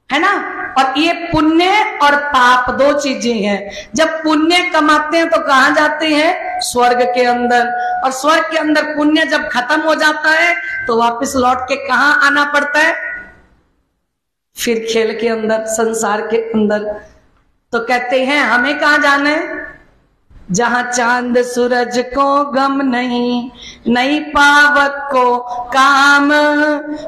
है ना। और ये पुण्य और पाप 2 चीजें हैं। जब पुण्य कमाते हैं तो कहां जाते हैं? स्वर्ग के अंदर। और स्वर्ग के अंदर पुण्य जब खत्म हो जाता है तो वापस लौट के कहां आना पड़ता है? फिर खेल के अंदर, संसार के अंदर। तो कहते हैं हमें कहां जाना है? जहां चांद सूरज को गम नहीं, नई पावक को काम,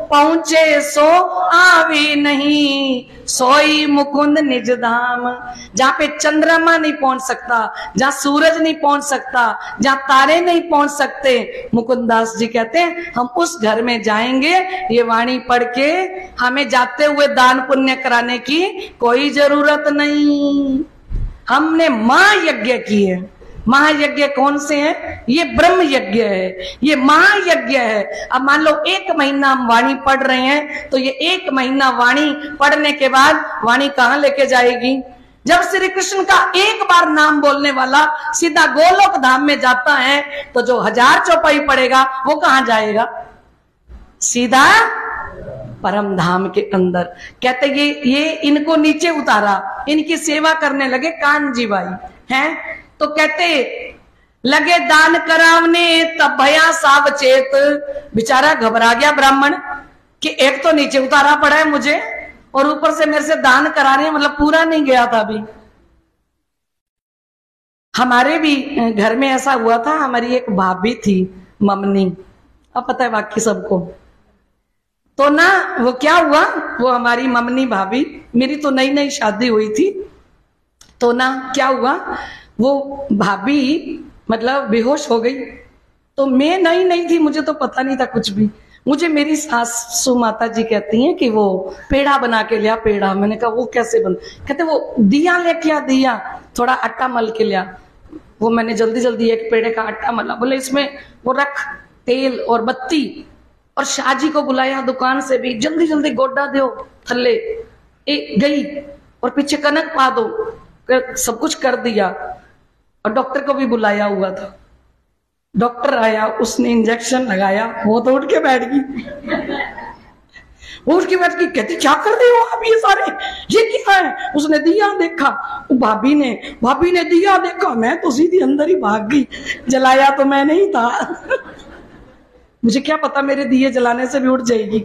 पहुंचे सो आवे नहीं, सोई मुकुंद निज धाम। जहां पे चंद्रमा नहीं पहुंच सकता, जहां सूरज नहीं पहुंच सकता, जहां तारे नहीं पहुंच सकते, मुकुंद दास जी कहते हैं हम उस घर में जाएंगे। ये वाणी पढ़ के हमें जाते हुए दान पुण्य कराने की कोई जरूरत नहीं। हमने महायज्ञ किए। महायज्ञ कौन से हैं? ये ब्रह्म यज्ञ है, ये महायज्ञ है। अब मान लो 1 महीना हम वाणी पढ़ रहे हैं, तो ये 1 महीना वाणी पढ़ने के बाद वाणी कहां लेके जाएगी? जब श्री कृष्ण का एक बार नाम बोलने वाला सीधा गोलोक धाम में जाता है, तो जो 1000 चौपाई पड़ेगा वो कहां जाएगा? सीधा परम धाम के अंदर। कहते ये इनको नीचे उतारा, इनकी सेवा करने लगे कानजी भाई हैं। तो कहते लगे दान करावने, तब भया सावचेत। बेचारा घबरा गया ब्राह्मण कि एक तो नीचे उतारा पड़ा है मुझे, और ऊपर से मेरे से दान करा रहे हैं, मतलब पूरा नहीं गया था अभी। हमारे भी घर में ऐसा हुआ था। हमारी एक भाभी थी ममनी, अब पता है बाकी सबको। तो ना वो क्या हुआ, वो हमारी ममनी भाभी, मेरी तो नई नई शादी हुई थी। तो ना क्या हुआ, वो भाभी मतलब बेहोश हो गई। तो मैं नई नहीं थी, मुझे तो पता नहीं था कुछ भी। मुझे मेरी सासू माता जी कहती हैं कि वो पेड़ा बना के लिया। पेड़ा, मैंने कहा वो कैसे बन? कहते वो दिया लेके आ, दिया थोड़ा आटा मल के लिया। वो मैंने जल्दी जल्दी एक पेड़े का आटा मला, बोले इसमें वो रख तेल और बत्ती, और शाहजी को बुलाया दुकान से भी, जल्दी जल्दी गोड्डा दो थल्ले। गई और पीछे कनक पा दो, सब कुछ कर दिया। और डॉक्टर को भी बुलाया हुआ था। डॉक्टर आया, उसने इंजेक्शन लगाया, वो तो उठ के बैठ गई। वो उठ के बैठ गई, कहती क्या कर रहे हो आप ये सारे, ये क्या है? उसने दिया देखा, भाभी ने दिया देखा, मैं तो सीधी अंदर ही भाग गई। जलाया तो मैं नहीं था। मुझे क्या पता मेरे दिए जलाने से भी उठ जाएगी।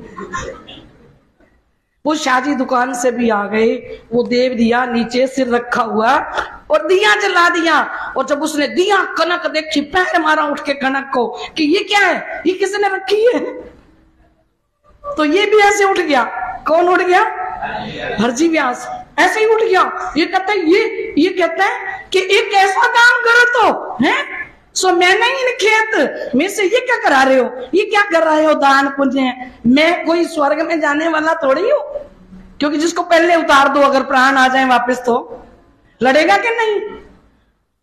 वो शाहजी दुकान से भी आ गए, वो देव दिया नीचे सिर रखा हुआ और दिया जला दिया। और जब उसने दिया कनक देखी, पैर मारा उठ के कनक को कि ये क्या है, ये किसने रखी है? तो ये भी ऐसे उठ गया। कौन उठ गया? हरजी व्यास ऐसे ही उठ गया। ये कहता है ये कहता है कि एक ऐसा काम करो तो है सो मैं नहीं, इन खेत में से ये क्या करा रहे हो, ये क्या कर रहे हो दान पुण्य? मैं कोई स्वर्ग में जाने वाला थोड़ी हूं, क्योंकि जिसको पहले उतार दो अगर प्राण आ जाए वापस तो लड़ेगा कि नहीं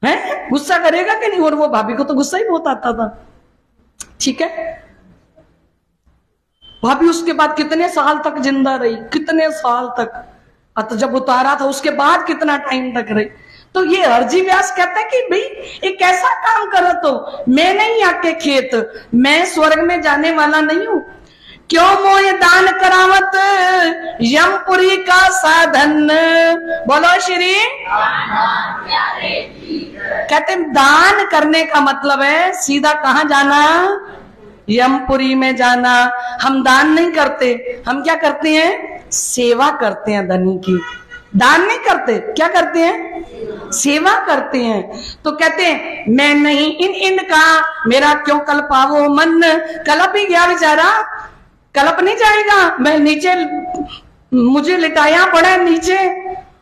है, गुस्सा करेगा कि नहीं? और वो भाभी को तो गुस्सा ही बहुत आता था। ठीक है, भाभी उसके बाद कितने साल तक जिंदा रही, कितने साल तक। तो जब उतारा था उसके बाद कितना टाइम तक रही। तो ये हरजी व्यास कहता है कि भाई एक ऐसा काम करो तो मैं नहीं आके खेत, मैं स्वर्ग में जाने वाला नहीं हूं। क्यों मोह दान करावत यमपुरी का साधन। बोलो श्री। कहते दान करने का मतलब है सीधा कहां जाना? यमपुरी में जाना। हम दान नहीं करते, हम क्या करते हैं? सेवा करते हैं धनी की। दान नहीं करते, क्या करते हैं? सेवा करते हैं। तो कहते हैं मैं नहीं इनका, मेरा क्यों कल्पावो मन। कलप ही गया बेचारा, कलप नहीं जाएगा। मैं नीचे, मुझे लिटाया पड़ा है नीचे,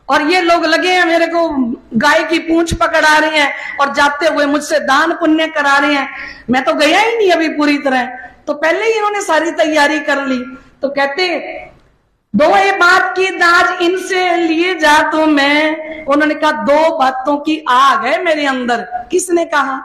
और ये लोग लगे हैं मेरे को गाय की पूंछ पकड़ा रहे हैं और जाते हुए मुझसे दान पुण्य करा रहे हैं। मैं तो गया ही नहीं अभी पूरी तरह, तो पहले ही इन्होंने सारी तैयारी कर ली। तो कहते दो ये बात की दाज इनसे लिए जा तो मैं, उन्होंने कहा दो बातों की आग है मेरे अंदर। किसने कहा?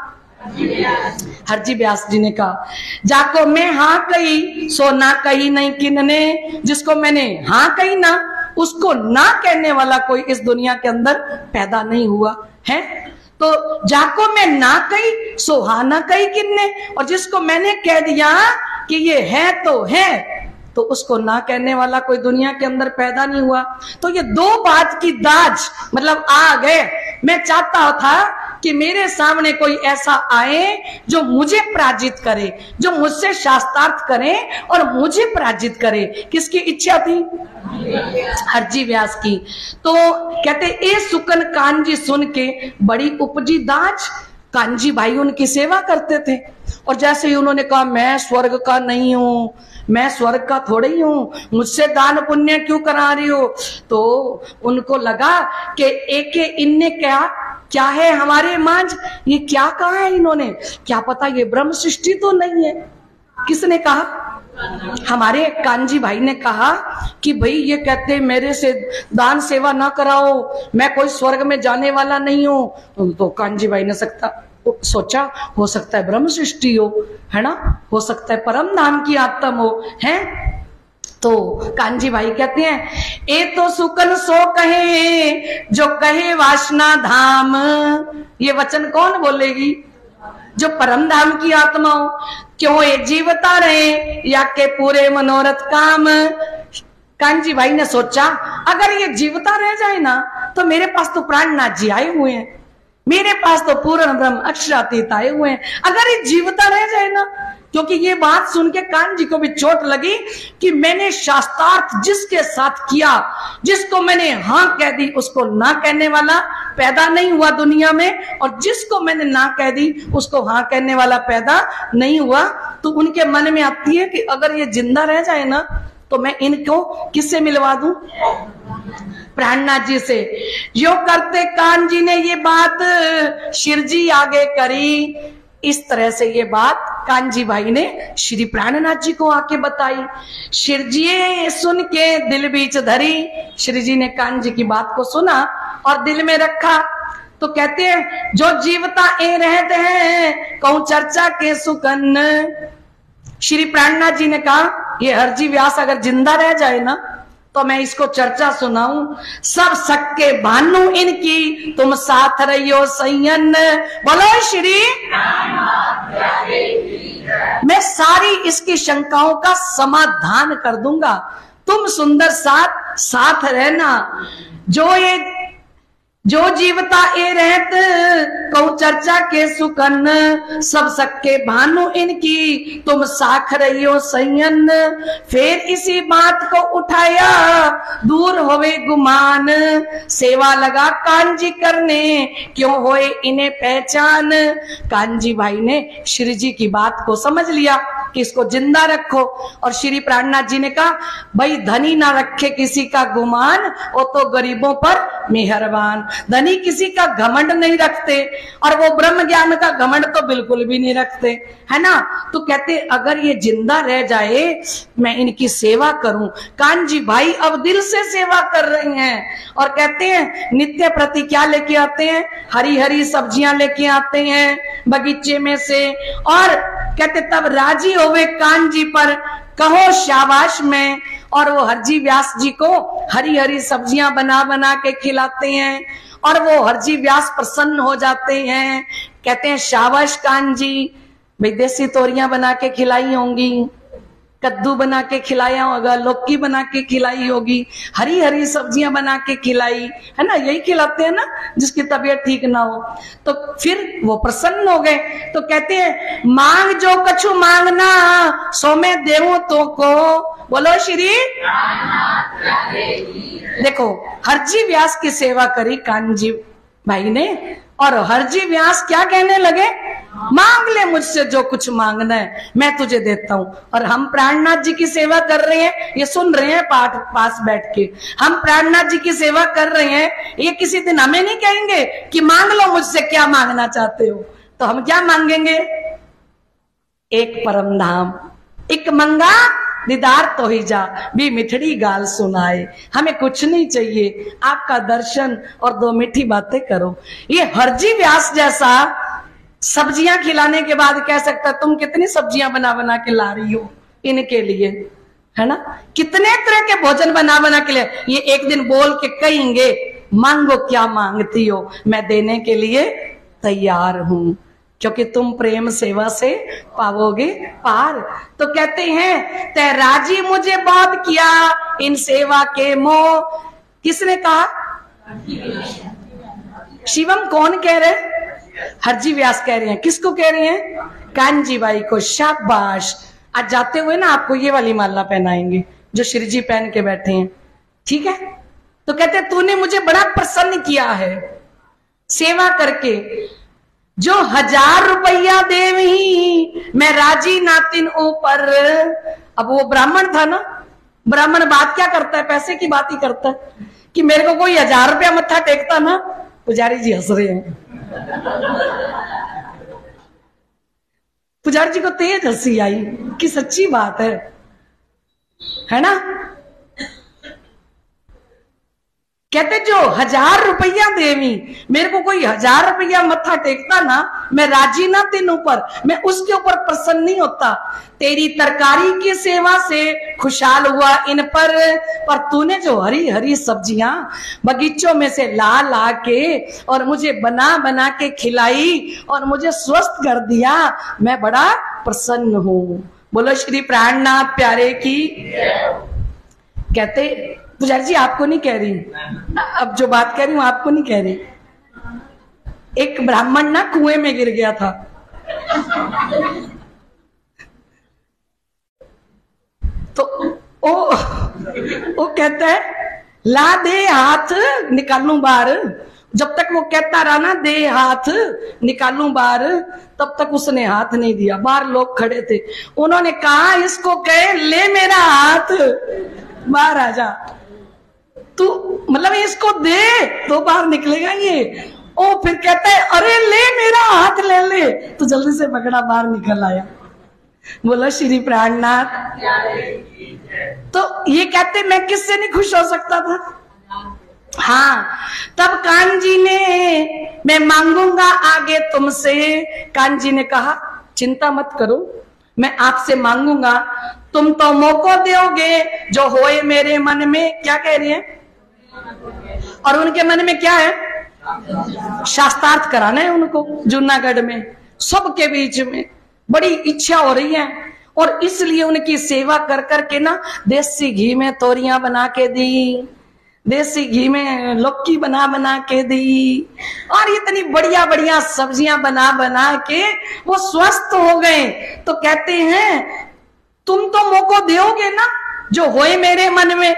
हरजी व्यास जी ने कहा, जाको मैं हाँ कही सो ना कही नहीं किन्ने। जिसको मैंने हाँ कही ना, उसको ना कहने वाला कोई इस दुनिया के अंदर पैदा नहीं हुआ है। तो जाको मैं ना कही सो हाँ ना कही किन्ने, और जिसको मैंने कह दिया कि ये है तो है, तो उसको ना कहने वाला कोई दुनिया के अंदर पैदा नहीं हुआ। तो ये दो बात की दाज मतलब आ गए। मैं चाहता था कि मेरे सामने कोई ऐसा आए जो मुझे पराजित करे, जो मुझसे शास्त्रार्थ करे और मुझे पराजित करे। किसकी इच्छा थी? हरजी व्यास की। तो कहते ए सुकन कांजी सुन के बड़ी उपजी दाज। कांजी भाई उनकी सेवा करते थे, और जैसे ही उन्होंने कहा मैं स्वर्ग का नहीं हूं, मैं स्वर्ग का थोड़े ही हूं, मुझसे दान पुण्य क्यों करा रही हो। तो उनको लगा कि एक इनने क्या है हमारे मांझ, ये क्या कहा है इन्होंने, क्या पता ये ब्रह्म सृष्टि तो नहीं है। किसने कहा? हमारे कांजी भाई ने कहा कि भाई ये कहते मेरे से दान सेवा ना कराओ, मैं कोई स्वर्ग में जाने वाला नहीं हूं। तो कांजी भाई ने सोचा हो सकता है ब्रह्म सृष्टि हो, है ना, हो सकता है परम धाम की आत्मा हो, है। तो कांजी भाई कहते हैं ए तो सुकन सो कहे जो कहे वासना धाम। ये वचन कौन बोलेगी? जो परम धाम की आत्मा हो। क्यों ये जीवता रहे या के पूरे मनोरथ काम। कांजी भाई ने सोचा अगर ये जीवता रह जाए ना, तो मेरे पास तो प्राणनाथ जी आए हुए हैं, मेरे पास तो पूर्ण ब्रह्म अक्षरातीत आए हुए हैं। अगर ये जीवता रह जाए ना, क्योंकि ये बात सुन के कान जी को भी चोट लगी कि मैंने शास्त्रार्थ जिसके साथ किया, जिसको मैंने हाँ कह दी, उसको ना कहने वाला पैदा नहीं हुआ दुनिया में, और जिसको मैंने ना कह दी उसको हाँ कहने वाला पैदा नहीं हुआ। तो उनके मन में आती है कि अगर ये जिंदा रह जाए ना, तो मैं इनको किससे मिलवा दूं? प्राणनाथ जी से। यो करते कान जी ने ये बात शिरजी आगे करी। इस तरह से ये बात कांजी भाई ने श्री प्राणनाथ जी को आके बताई। शिरजी सुन के दिल बीच धरी। श्री जी ने कांजी की बात को सुना और दिल में रखा। तो कहते हैं जो जीवता ए रहते हैं कहूं चर्चा के सुकन। श्री प्राणनाथ जी ने कहा ये हरजी व्यास अगर जिंदा रह जाए ना, तो मैं इसको चर्चा सुनाऊं। सब सक्के भानु इनकी तुम साथ रहियो सैयन। बोलो श्री। मैं सारी इसकी शंकाओं का समाधान कर दूंगा, तुम सुंदर साथ रहना। जो जीवता ए रहत कहूं चर्चा के सुकन। सब सक्के भानु इनकी तुम साख रहियो सैयन। फिर इसी बात को उठाया दूर होवे गुमान। सेवा लगा कांजी करने क्यों होए इन्हें पहचान। कांजी भाई ने श्री जी की बात को समझ लिया कि इसको जिंदा रखो। और श्री प्राणनाथ जी ने कहा भाई धनी ना रखे किसी का गुमान, वो तो गरीबों पर मेहरबान। धनी किसी का घमंड नहीं रखते, और वो ब्रह्म ज्ञान का घमंड तो बिल्कुल भी नहीं रखते, है ना। तो कहते अगर ये जिंदा रह जाए मैं इनकी सेवा करूं। कांजी भाई अब दिल से सेवा कर रहे हैं, और कहते हैं नित्य प्रति क्या लेके आते हैं? हरी हरी सब्जियां लेके आते हैं बगीचे में से। और कहते तब राजी होवे कांजी पर कहो शाबाश में। और वो हरजी व्यास जी को हरी हरी सब्जियां बना बना के खिलाते हैं, और वो हरजी व्यास प्रसन्न हो जाते हैं। कहते हैं शाबाश कांजी। भाई देसी तोरियां बना के खिलाई होंगी, कद्दू बना के खिलाया होगा, लौकी बना के खिलाई होगी, हरी हरी सब्जियां बना के खिलाई, है ना। यही खिलाते हैं ना जिसकी तबीयत ठीक ना हो। तो फिर वो प्रसन्न हो गए। तो कहते हैं मांग जो कछु मांगना सो मैं देवूं तो को। बोलो श्री। देखो हरजी व्यास की सेवा करी कांजी भाई ने। और हरजी व्यास क्या कहने लगे, मांग ले मुझसे जो कुछ मांगना है, मैं तुझे देता हूं। और हम प्राणनाथ जी की सेवा कर रहे हैं, ये सुन रहे हैं पाठ पास बैठ के, हम प्राणनाथ जी की सेवा कर रहे हैं। ये किसी दिन हमें नहीं कहेंगे कि मांग लो मुझसे क्या मांगना चाहते हो, तो हम क्या मांगेंगे, एक परम धाम, एक मंगा दीदार तो ही जा भी मिठड़ी गाल सुनाए। हमें कुछ नहीं चाहिए, आपका दर्शन और दो मीठी बातें करो। ये हरजी व्यास जैसा सब्जियां खिलाने के बाद कह सकता तुम कितनी सब्जियां बना बना के ला रही हो इनके लिए, है ना, कितने तरह के भोजन बना बना के लिए। ये एक दिन बोल के कहेंगे मांगो क्या मांगती हो, मैं देने के लिए तैयार हूं, क्योंकि तुम प्रेम सेवा से पाओगे पार। तो कहते हैं तै राजी मुझे बहुत किया इन सेवा के मोह। किसने कहा, शिवम कौन कह रहे, हरजी व्यास कह रहे हैं। किसको कह रहे हैं, कांजी बाई को। शाबाश। आज जाते हुए ना आपको ये वाली माला पहनाएंगे जो श्री जी पहन के बैठे हैं, ठीक है। तो कहते तूने मुझे बड़ा प्रसन्न किया है सेवा करके, जो 1000 रुपया देवी मैं राजी नातिन ऊपर। अब वो ब्राह्मण था ना, ब्राह्मण बात क्या करता है, पैसे की बात ही करता है कि मेरे को कोई 1000 रुपया मत्था टेकता ना। पुजारी जी हंस रहे हैं, पुजारी जी को तेज हंसी आई कि सच्ची बात है ना। कहते जो 1000 रुपया देवी मेरे को कोई 1000 रुपया मत्था टेकता ना, मैं राजी ना तीन ऊपर, मैं उसके ऊपर प्रसन्न नहीं होता। तेरी तरकारी की सेवा से खुशहाल हुआ इन पर तूने जो हरी हरी सब्जियां बगीचों में से ला ला के और मुझे बना बना के खिलाई और मुझे स्वस्थ कर दिया, मैं बड़ा प्रसन्न हूं। बोलो श्री प्राणनाथ प्यारे की। कहते पुजारी जी आपको नहीं कह रही, अब जो बात कह रही हूं आपको नहीं कह रही। एक ब्राह्मण ना कुएं में गिर गया था, तो वो कहता है ला दे हाथ निकालूं बाहर। जब तक वो कहता रहा ना दे हाथ निकालूं बाहर, तब तक उसने हाथ नहीं दिया। बाहर लोग खड़े थे, उन्होंने कहा इसको कहे ले मेरा हाथ बाहर आ जा, तू मतलब इसको दे तो बाहर निकलेगा ये। ओ फिर कहता है अरे ले मेरा हाथ ले ले, तो जल्दी से पकड़ा बाहर निकल आया। बोला श्री प्राणनाथ। तो ये कहते मैं किससे नहीं खुश हो सकता था। हाँ, तब कान्जी ने मैं मांगूंगा आगे तुमसे, कान्जी ने कहा चिंता मत करो मैं आपसे मांगूंगा, तुम तो मौको दोगे जो होए मेरे मन में। क्या कह रही है, और उनके मन में क्या है, शास्त्रार्थ कराना है उनको जूनागढ़ में, सबके बीच में बड़ी इच्छा हो रही है। और इसलिए उनकी सेवा कर करके ना देसी घी में तोरियां बना के दी, देसी घी में लौकी बना बना के दी, और इतनी बढ़िया बढ़िया सब्जियां बना बना के वो स्वस्थ हो गए। तो कहते हैं तुम तो मौको दोगे ना जो होए मेरे मन में।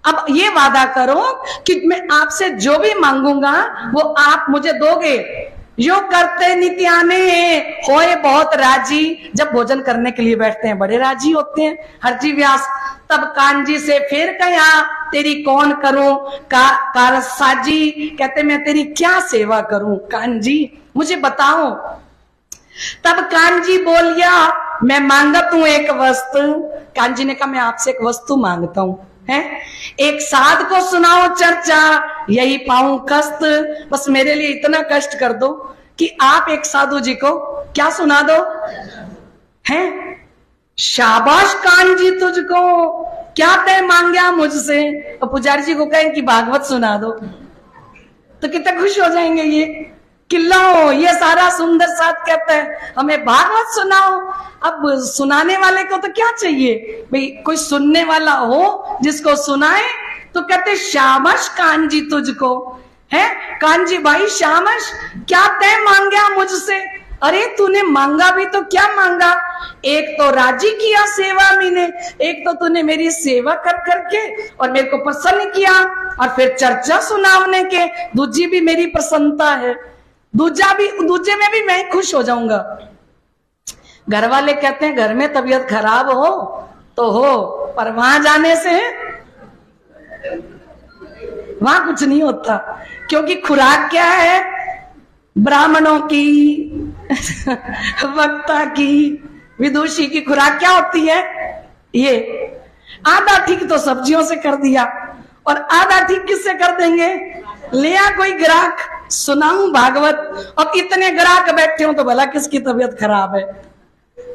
अब ये वादा करो कि मैं आपसे जो भी मांगूंगा वो आप मुझे दोगे। यो करते नित्याने होए बहुत राजी। जब भोजन करने के लिए बैठते हैं बड़े राजी होते हैं हरजी व्यास। तब कान्जी से फिर कहा तेरी कौन करूं कार साजी। कहते मैं तेरी क्या सेवा करूं कान्जी, मुझे बताओ। तब कान्जी बोलिया मैं मांगत हूं एक वस्तु। कान्जी ने कहा मैं आपसे एक वस्तु मांगता हूं, है एक साध को सुनाओ चर्चा यही पाऊं कष्ट। बस मेरे लिए इतना कष्ट कर दो कि आप एक साधु जी को क्या सुना दो। हैं शाबाश कान्जी तुझको, क्या तय मांगा मुझसे। और पुजारी जी को कहें कि भागवत सुना दो तो कितने खुश हो जाएंगे ये कि लो ये सारा सुंदर साथ कहता है हमें भागवत सुनाओ। अब सुनाने वाले को तो क्या चाहिए भाई, कोई सुनने वाला हो जिसको सुनाए। तो कहते शाबाश कान्जी तुझको, है कान्जी भाई शाबाश, क्या तय मांगा मुझसे। अरे तूने मांगा भी तो क्या मांगा, एक तो राजी किया सेवा मैंने, एक तो तूने मेरी सेवा कर करके और मेरे को प्रसन्न किया, और फिर चर्चा सुनावने के दूजी भी मेरी प्रसन्नता है, दूजे में भी मैं खुश हो जाऊंगा। घर वाले कहते हैं घर में तबीयत खराब हो तो हो, पर वहां जाने से वहां कुछ नहीं होता, क्योंकि खुराक क्या है, ब्राह्मणों की वक्ता की विदुषी की खुराक क्या होती है, ये आधा ठीक तो सब्जियों से कर दिया और आधा ठीक किससे कर देंगे, लिया कोई ग्राहक, सुनाऊं भागवत, अब इतने ग्राहक बैठे हो तो भला किसकी तबीयत खराब है,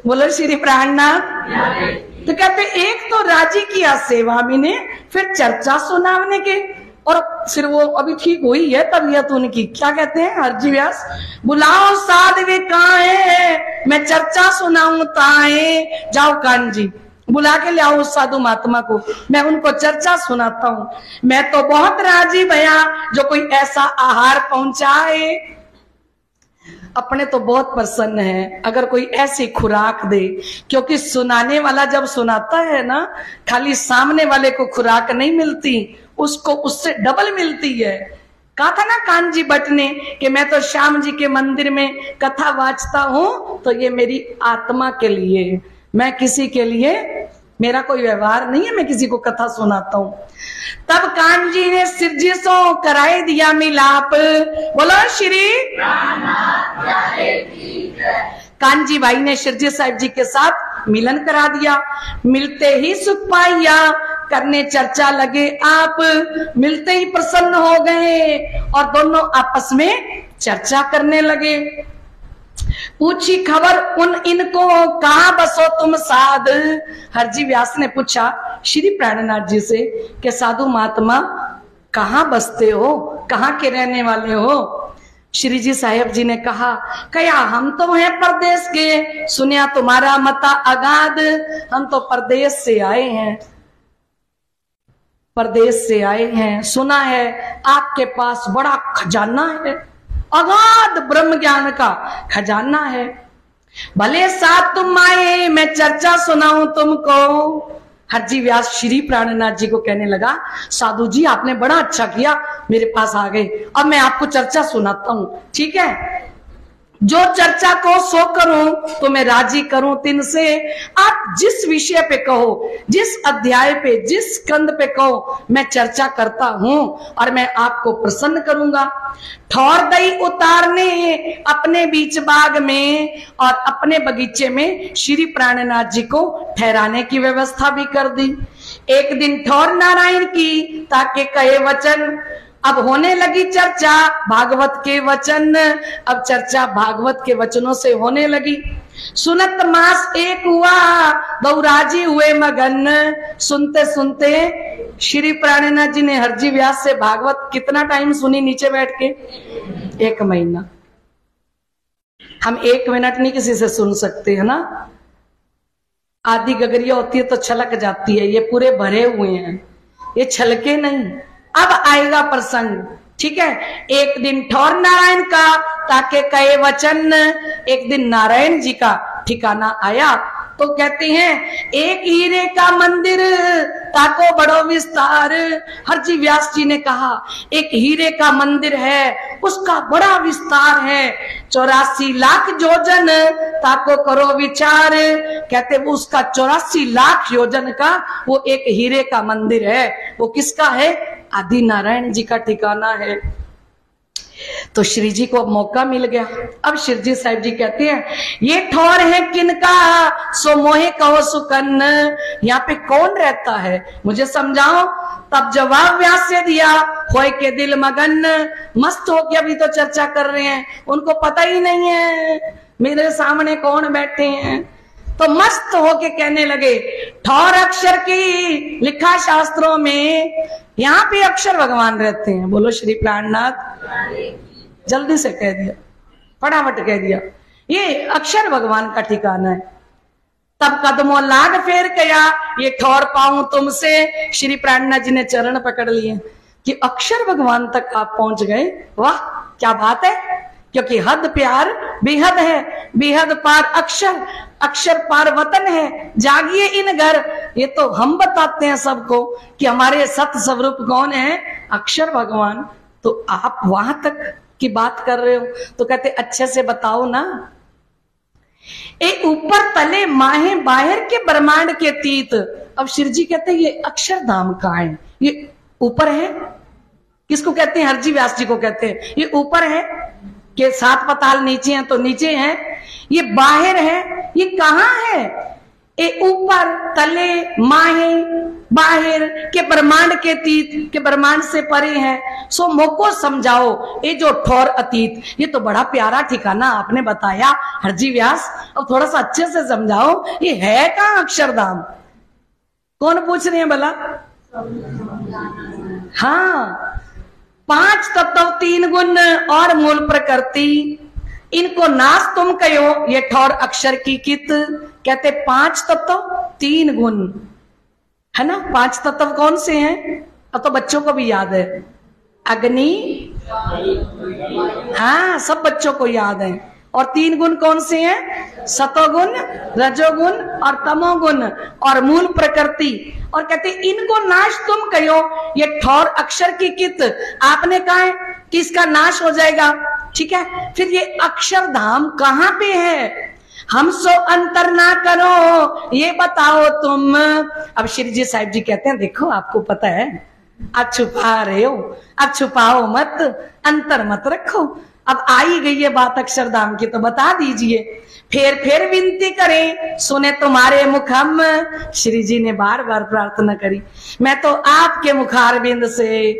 बोलो श्री प्राणनाथ। तो कहते एक तो राजी किया सेवा मैंने, फिर चर्चा सुनावने के, और फिर वो अभी ठीक हुई है तबीयत उनकी, क्या कहते हैं हरजी व्यास, बुलाओ साध्वी काहे मैं चर्चा सुनाऊं ताए, जाओ कान जी बुला के ले आओ उस साधु महात्मा को, मैं उनको चर्चा सुनाता हूं। मैं तो बहुत राजी भया जो कोई ऐसा आहार पहुंचाए, अपने तो बहुत प्रसन्न है अगर कोई ऐसी खुराक दे, क्योंकि सुनाने वाला जब सुनाता है ना, खाली सामने वाले को खुराक नहीं मिलती, उसको उससे डबल मिलती है। कहा था ना कानजी भट्ट ने कि मैं तो श्याम जी के मंदिर में कथा वाचता हूं तो ये मेरी आत्मा के लिए, मैं किसी के लिए, मेरा कोई व्यवहार नहीं है, मैं किसी को कथा सुनाता हूं। तब कानजी ने सिरजी सो कराई दिया मिलाप, बोलो श्री कानजी भाई ने शिरजी साहिब जी के साथ मिलन करा दिया। मिलते ही सुख पाइया करने चर्चा लगे आप, मिलते ही प्रसन्न हो गए और दोनों आपस में चर्चा करने लगे। पूछी खबर उन इनको कहाँ बसो तुम साध, हरजी व्यास ने पूछा श्री प्राणनाथ जी से कि साधु महात्मा कहाँ बसते हो, कहाँ के रहने वाले हो। श्री जी साहेब जी ने कहा कया हम तो हैं परदेश के, सुनिया तुम्हारा मता अगाध, हम तो परदेश से आए हैं, परदेश से आए हैं, सुना है आपके पास बड़ा खजाना है, अगाध ब्रह्म ज्ञान का खजाना है, भले साथ तुम आए मैं चर्चा सुनाऊं तुमको। हरजी व्यास श्री प्राणनाथ जी को कहने लगा साधु जी आपने बड़ा अच्छा किया मेरे पास आ गए, अब मैं आपको चर्चा सुनाता हूं, ठीक है, जो चर्चा को सो करूं तो मैं राजी करूं तिन से, आप जिस विषय पे कहो, जिस अध्याय पे, जिस स्कंद पे कहो मैं चर्चा करता हूं और मैं आपको प्रसन्न करूंगा। ठौर दई उतारने अपने बीच बाग में और अपने बगीचे में श्री प्राणनाथ जी को ठहराने की व्यवस्था भी कर दी। एक दिन ठौर नारायण की ताके कहे वचन, अब होने लगी चर्चा भागवत के वचन, अब चर्चा भागवत के वचनों से होने लगी। सुनत मास एक हुआ बहुराजी हुए मगन, सुनते सुनते श्री प्राणनाथ जी ने हरजी व्यास से भागवत कितना टाइम सुनी नीचे बैठ के, 1 महीना। हम 1 मिनट नहीं किसी से सुन सकते है ना, आधी गगरिया होती है तो छलक जाती है, ये पूरे भरे हुए हैं, ये छलके नहीं। अब आएगा प्रसंग, ठीक है। एक दिन ठौर नारायण का ताके कहे वचन, एक दिन नारायण जी का ठिकाना आया तो कहते हैं एक हीरे का मंदिर ताको बड़ो विस्तार। हरजी व्यास जी ने कहा एक हीरे का मंदिर है, उसका बड़ा विस्तार है, 84 लाख योजन ताको करो विचार। कहते वो उसका 84 लाख योजन का वो एक हीरे का मंदिर है, वो किसका है, आदि नारायण जी का ठिकाना है। तो श्री जी को मौका मिल गया। अब शिरजी साहिब जी कहते हैं ये ठौर है किनका, सो मोहे कहो सुकन, यहाँ पे कौन रहता है मुझे समझाओ। तब जवाब व्यास से दिया होए के दिल मगन, मस्त हो के अभी तो चर्चा कर रहे हैं, उनको पता ही नहीं है मेरे सामने कौन बैठे हैं, तो मस्त होके कहने लगे ठौर अक्षर की लिखा शास्त्रों में, यहाँ पे अक्षर भगवान रहते हैं। बोलो श्री प्राणनाथ, जल्दी से कह दिया, फटाफट कह दिया, ये अक्षर भगवान का ठिकाना है। तब कदमों लाग फेर गया, ये ठौर पाऊं तुमसे। श्री प्राणनाथ जी ने चरण पकड़ लिए कि अक्षर भगवान तक आप पहुंच गए, वाह क्या बात है, क्योंकि हद प्यार बेहद है, बेहद पार अक्षर, अक्षर पार वतन है, जागिए इन घर। ये तो हम बताते हैं सबको कि हमारे सत स्वरूप कौन है, अक्षर भगवान। तो आप वहां तक की बात कर रहे हो, तो कहते अच्छे से बताओ ना। ए ऊपर तले माहे बाहर के ब्रह्मांड के तीत। अब शिव जी कहते हैं ये अक्षरधाम कहाँ है, ये ऊपर है, किसको कहते हैं, हरजी व्यास जी को कहते हैं। ये ऊपर है कि 7 पताल नीचे हैं, तो नीचे है। ये बाहर है, ये कहाँ है, ये ऊपर तले माहे बाहर के ब्रह्मांड के तीत, के ब्रह्मांड से परे है। सो मोको समझाओ ये जो ठोर अतीत। ये तो बड़ा प्यारा ठिकाना आपने बताया हरजी व्यास, अब थोड़ा सा अच्छे से समझाओ ये है कहाँ अक्षरधाम। कौन पूछ रहे हैं भला? हाँ, 5 तत्व 3 गुण और मूल प्रकृति, इनको नाश तुम कहो ये ठौर अक्षर की कित। कहते 5 तत्व 3 गुण है ना। 5 तत्व कौन से हैं, अब तो बच्चों को भी याद है, अग्नि, हाँ सब बच्चों को याद है। और 3 गुण कौन से हैं, सतोगुण, रजोगुण और तमोगुण और मूल प्रकृति। और कहते इनको नाश तुम कहो ये ठौर अक्षर की कित। आपने कहा है कि इसका नाश हो जाएगा, ठीक है, फिर ये अक्षरधाम कहाँ पे है, हम सो अंतर ना करो ये बताओ तुम। अब श्री जी साहिब जी कहते हैं देखो आपको पता है, आप छुपा रहे हो, अब छुपाओ मत, अंतर मत रखो। अब आई गई है बात अक्षरधाम की तो बता दीजिए। फिर विनती करें सुने तुम्हारे मुख हम। श्री जी ने बार बार प्रार्थना करी, मैं तो आपके मुखारबिंद से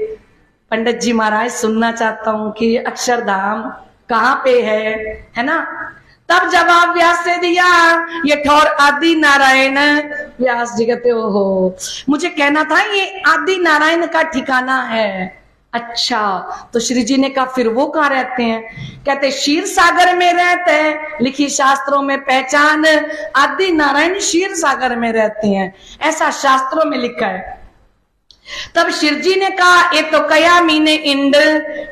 पंडित जी महाराज सुनना चाहता हूं कि अक्षरधाम कहाँ पे है ना। तब जवाब व्यास से दिया ये ठौर आदि नारायण। व्यास जी कहते हो मुझे कहना था ये आदि नारायण का ठिकाना है। अच्छा, तो श्री जी ने कहा फिर वो कहाँ रहते हैं। कहते क्षीर सागर में रहते हैं, लिखी शास्त्रों में पहचान आदि नारायण क्षीर सागर में रहते हैं, ऐसा शास्त्रों में लिखा है। तब शिव जी ने कहा ये तो कया मीने इंड।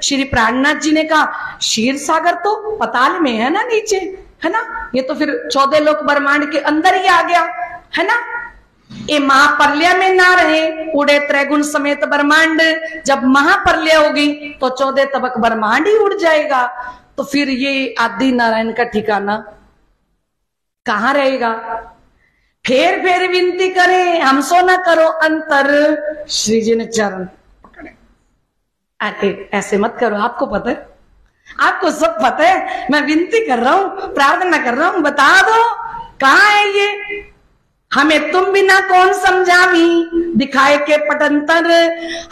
श्री प्राणनाथ जी ने कहा क्षीर सागर तो पताल में है ना, नीचे है ना, ये तो फिर 14 लोक ब्रह्मांड के अंदर ही आ गया है ना। ये महाप्रलय में ना रहे, उड़े त्रैगुण समेत ब्रह्मांड। जब महाप्रलय होगी तो 14 तबक ब्रह्मांड ही उड़ जाएगा। तो फिर ये आदि नारायण का ठिकाना कहाँ रहेगा। फिर विनती करें हमसो न करो अंतर। श्री जी ने चरण पकड़े, अरे ऐसे मत करो, आपको पता है, आपको सब पता है, मैं विनती कर रहा हूं, प्रार्थना कर रहा हूं, बता दो कहाँ है ये। हमें तुम बिना कौन समझावी दिखाए के पटंतर।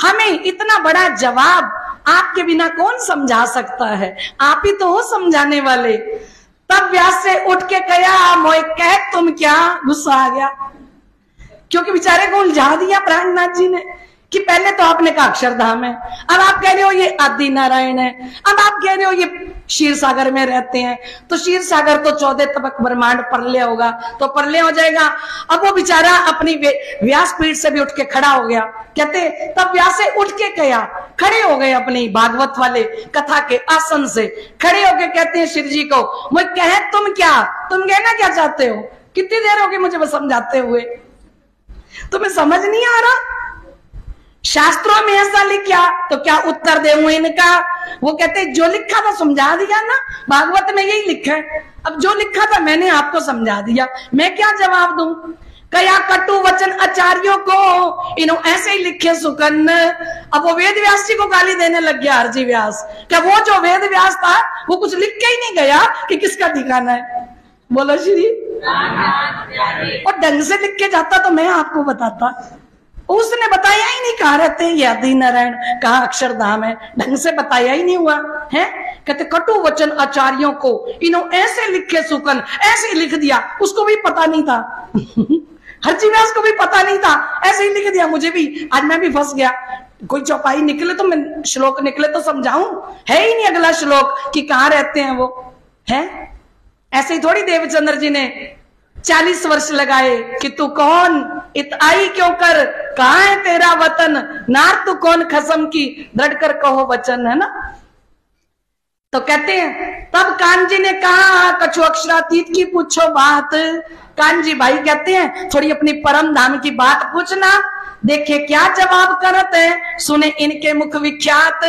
हमें इतना बड़ा जवाब आपके बिना कौन समझा सकता है, आप ही तो हो समझाने वाले। तब व्यास से उठ के कहा मोए कह तुम क्या। गुस्सा आ गया क्योंकि बेचारे को उलझा दिया प्राणनाथ जी ने कि पहले तो आपने कहा अक्षरधाम है, अब आप कह रहे हो ये आदि नारायण है, अब आप कह रहे हो ये क्षीर सागर में रहते हैं। तो क्षीर सागर तो 14 तबक ब्रह्मांड प्रलय होगा तो प्रलय हो जाएगा। अब वो बेचारा अपनी व्यासपीठ से भी उठ के खड़ा हो गया। कहते तब व्यास से उठ के कहा, खड़े हो गए अपनी भागवत वाले कथा के आसन से, खड़े होके कहते हैं शिव जी को मुझे कहे तुम क्या, तुम कहना क्या चाहते हो, कितनी देर होगी मुझे बस समझाते हुए, तुम्हें समझ नहीं आ रहा। शास्त्रों में ऐसा लिखा तो क्या उत्तर दे इनका। वो कहते जो लिखा था समझा दिया ना, भागवत में यही लिखा है, अब जो लिखा था मैंने आपको समझा दिया, मैं क्या जवाब दूं। कया कटु वचन आचार्यों को इन्होंने ऐसे ही लिखे सुकन। अब वो वेद व्यास जी को गाली देने लग गया हरजी व्यास, क्या वो जो वेद व्यास था वो कुछ लिख के ही नहीं गया कि किसका ठिकाना है। बोलो श्री, और ढंग से लिख के जाता तो मैं आपको बताता, उसने बताया ही नहीं कहाँ रहते हैं ये आदि नारायण, कहाँ अक्षरधाम है, ढंग से बताया ही नहीं हुआ है। कहते कटु वचन आचार्यों को इन्होंने ऐसे लिखे सुकन, ऐसे लिख दिया, उसको भी पता नहीं था हरजी व्यास को भी पता नहीं था, ऐसे ही लिख दिया। मुझे भी आज मैं भी फंस गया, कोई चौपाई निकले तो मैं श्लोक निकले तो समझाऊं, है ही नहीं अगला श्लोक कि कहाँ रहते हैं वो है। ऐसे ही थोड़ी देवचंद्र जी ने 40 वर्ष लगाए कि तू कौन इत आई क्यों कर, कहाँ है तेरा वतन, नार तू कौन खसम की दृढ़ कर कहो वचन, है ना। तो कहते हैं तब कान्जी ने कहा कछु अक्षरातीत की पूछो बात। कान्जी भाई कहते हैं थोड़ी अपनी परम धाम की बात पूछना, देखे क्या जवाब करते हैं, सुने इनके मुख विख्यात।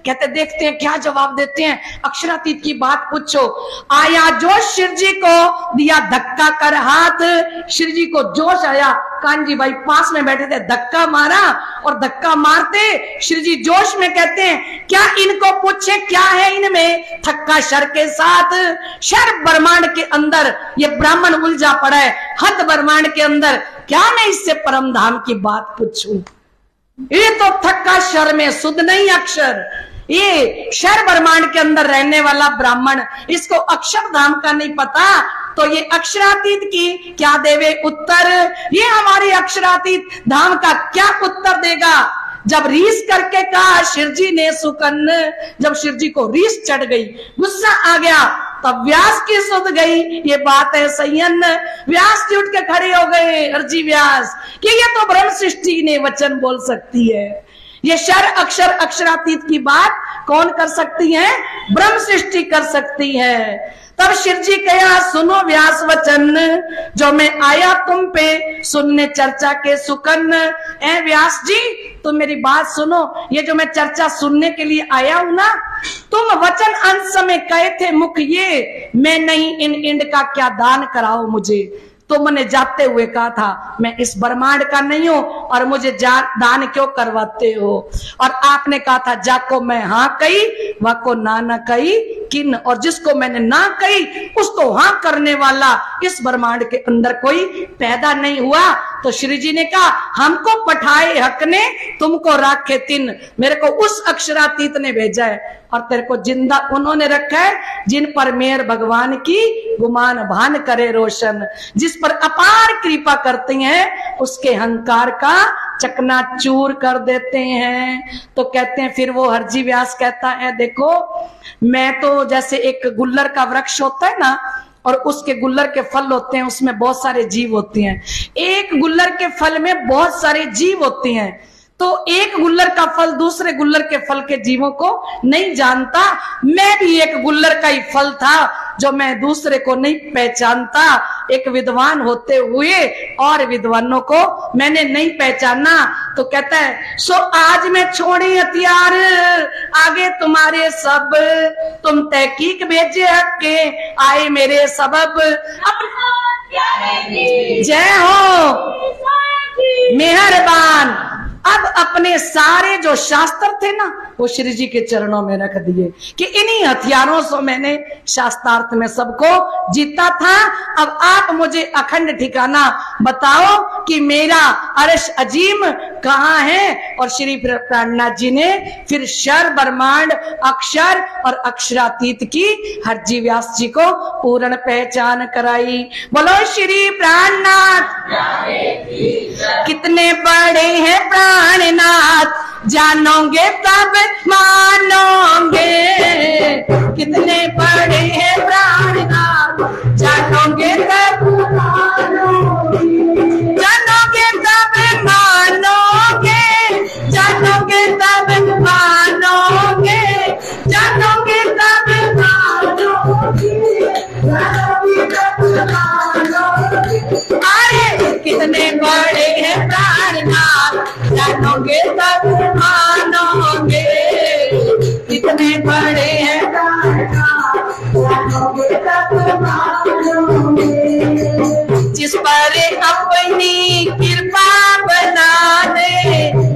कहते देखते हैं क्या जवाब देते हैं, अक्षरातीत की बात पूछो। आया जोश शिव जी को दिया धक्का कर हाथ, शिव जी को जोश आया, कान्जी भाई पास में बैठे थे, धक्का मारा और धक्का मारते शिव जी जोश में कहते हैं क्या इनको पूछे क्या है इनमें थक्का शर के साथ। शर ब्रह्मांड के अंदर ये ब्राह्मण उलझा पड़ा है, हद ब्रह्मांड के अंदर, क्या मैं इससे परम धाम की बात पूछूं। ये तो थक्का शर में शुद्ध नहीं अक्षर, ये शर ब्रह्मांड के अंदर रहने वाला ब्राह्मण, इसको अक्षर धाम का नहीं पता, तो ये अक्षरातीत की क्या देवे उत्तर, ये हमारी अक्षरातीत धाम का क्या उत्तर देगा। जब रीस करके कहा शिव जी ने सुकन्न, जब शिव जी को रीस चढ़ गई, गुस्सा आ गया, तब व्यास की सुध गई ये बात है संयन। व्यास जी उठ के खड़े हो गए, अर्जी व्यास कि ये तो ब्रह्म सृष्टि ने वचन बोल सकती है, ये शर अक्षर अक्षरातीत की बात कौन कर सकती है, ब्रह्म सृष्टि कर सकती है। तब शिव जी कहा सुनो व्यास वचन, जो मैं आया तुम पे सुनने चर्चा के सुकन। ए व्यास जी तुम मेरी बात सुनो, ये जो मैं चर्चा सुनने के लिए आया हूं ना, तुम वचन अंश में कहे थे मुख ये, मैं नहीं इन इंड का क्या दान कराओ मुझे। तुमने जाते हुए कहा था मैं इस ब्रह्मांड का नहीं हूं और मुझे दान क्यों करवाते हो, और आपने कहा था जाको मैं हाँ कही वाको ना न कही किन, और जिसको मैंने ना कही उसको हाँ करने वाला इस ब्रह्मांड के अंदर कोई पैदा नहीं हुआ। तो श्री जी ने कहा हमको पठाए हक ने तुमको राखे तिन, मेरे को उस अक्षरातीत ने भेजा है और तेरे को जिंदा उन्होंने रखा है जिन पर मेहर भगवान की गुमान भान करे रोशन, जिस पर अपार कृपा करते हैं उसके अहंकार का चकनाचूर कर देते हैं। तो कहते हैं फिर वो हरजी व्यास कहता है देखो मैं तो जैसे एक गुल्लर का वृक्ष होता है ना, और उसके गुल्लर के फल होते हैं, उसमें बहुत सारे जीव होते हैं, एक गुल्लर के फल में बहुत सारे जीव होते हैं, तो एक गुल्लर का फल दूसरे गुल्लर के फल के जीवों को नहीं जानता। मैं भी एक गुल्लर का ही फल था जो मैं दूसरे को नहीं पहचानता, एक विद्वान होते हुए और विद्वानों को मैंने नहीं पहचाना। तो कहता है सो आज मैं छोड़ी हथियार आगे तुम्हारे सब, तुम तहकीक भेजे हक के आए मेरे सबब। जय हो मेहरबान। अब अपने सारे जो शास्त्र थे ना वो श्री जी के चरणों में रख दिए कि इन्हीं हथियारों से मैंने शास्त्रार्थ में सबको जीता था। अब आप मुझे अखंड ठिकाना बताओ कि मेरा अर्श अजीम कहाँ है। और श्री प्राणनाथ जी ने फिर शर ब्रह्मांड अक्षर और अक्षरातीत की हरजी व्यास जी को पूर्ण पहचान कराई। बोलो श्री प्राणनाथ, कितने बड़े हैं प्राणनाथ, जानोगे तब मानोगे। कितने बड़े हैं प्राणनाथ, जानोगे तब मानोगे। जानोगे तब मानोगे, जानोगे तब मानोगे, जानोगे तब मानोगे, जानोगे तब मानोगे। अरे कितने बड़े हैं प्राणनाथ, जानोगे तब मानोगे। कितने बड़े हैं प्राणनाथ, जानोगे तब मानोगे। जिस पर अपनी कृपा बना दे,